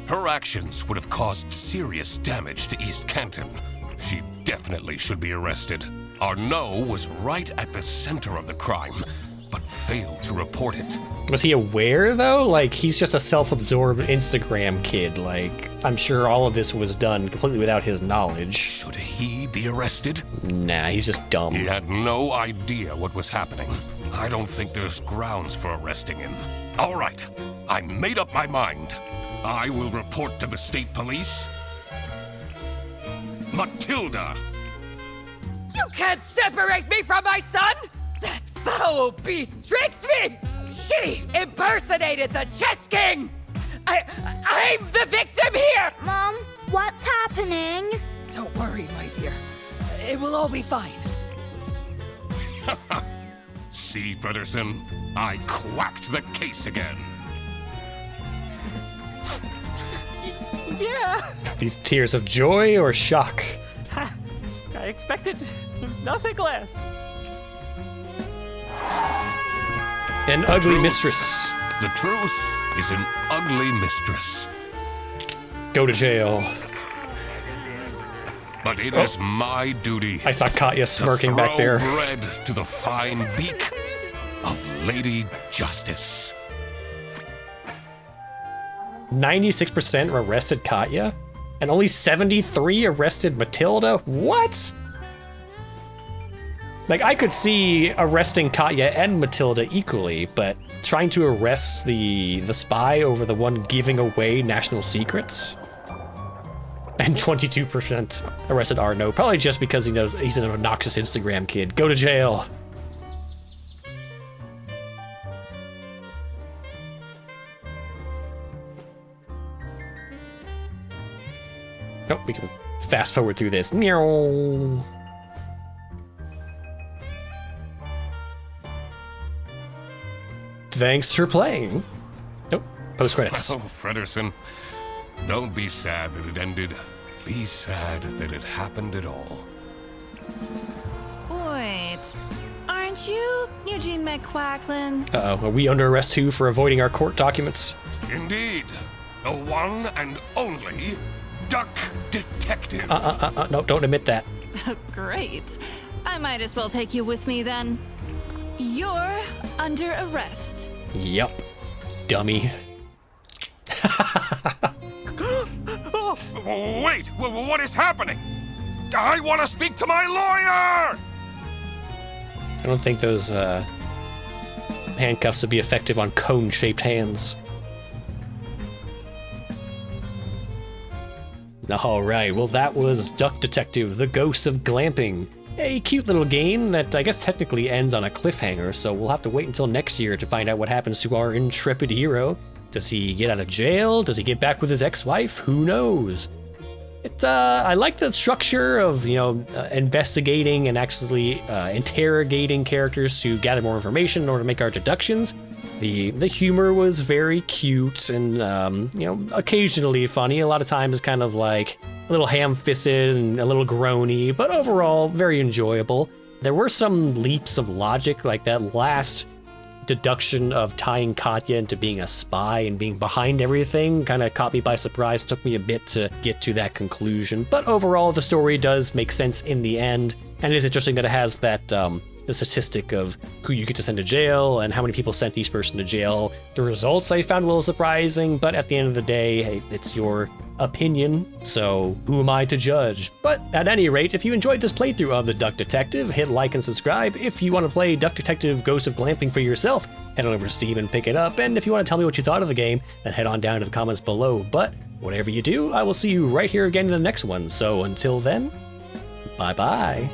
Her actions would have caused serious damage to East Canton. She definitely should be arrested. Arnaud was right at the center of the crime, but failed to report it. Was he aware, though? Like, he's just a self-absorbed Instagram kid. Like, I'm sure all of this was done completely without his knowledge. Should he be arrested? Nah, he's just dumb. He had no idea what was happening. I don't think there's grounds for arresting him. All right, I made up my mind. I will report to the state police. Matilda! You can't separate me from my son! That foul beast tricked me! She impersonated the chess king! I'm the victim here! Mom, what's happening? Don't worry, my dear. It will all be fine. See, Frederson, I quacked the case again. Yeah. These tears of joy or shock? I expected nothing less. An ugly mistress. The truth is an ugly mistress. Go to jail. But it is my duty. I saw Katya smirking back there. To throw bread to the fine beak of Lady Justice. 96% arrested Katya, and only 73 arrested Matilda? What? Like, I could see arresting Katya and Matilda equally, but trying to arrest the spy over the one giving away national secrets? And 22% arrested Arnaud, probably just because he knows he's an obnoxious Instagram kid. Go to jail. Oh, we can fast forward through this. Meow. Thanks for playing. Oh, post credits. Oh, Frederson, don't be sad that it ended. Be sad that it happened at all. Wait, aren't you Eugene McQuacklin? Uh-oh, are we under arrest too for avoiding our court documents? Indeed, the one and only Duck Detective. No, don't admit that. Great. I might as well take you with me then. You're under arrest. Yup, dummy. Wait, what is happening? I want to speak to my lawyer! I don't think those handcuffs would be effective on cone-shaped hands. All right, well, that was Duck Detective, the Ghost of Glamping. A cute little game that I guess technically ends on a cliffhanger, so we'll have to wait until next year to find out what happens to our intrepid hero. Does he get out of jail? Does he get back with his ex-wife? Who knows? I like the structure of, investigating and actually interrogating characters to gather more information in order to make our deductions. The humor was very cute and, occasionally funny. A lot of times kind of like a little ham-fisted and a little groany, but overall very enjoyable. There were some leaps of logic, like that last deduction of tying Katya into being a spy and being behind everything kind of caught me by surprise. Took me a bit to get to that conclusion, but overall the story does make sense in the end, and it is interesting that it has that the statistic of who you get to send to jail and how many people sent each person to jail. The results I found a little surprising, but at the end of the day, hey, it's your opinion, so who am I to judge? But at any rate, if you enjoyed this playthrough of the Duck Detective, hit like and subscribe. If you want to play Duck Detective Ghost of Glamping for yourself, head on over to Steam and pick it up. And if you want to tell me what you thought of the game, then head on down to the comments below. But whatever you do, I will see you right here again in the next one. So until then, bye-bye.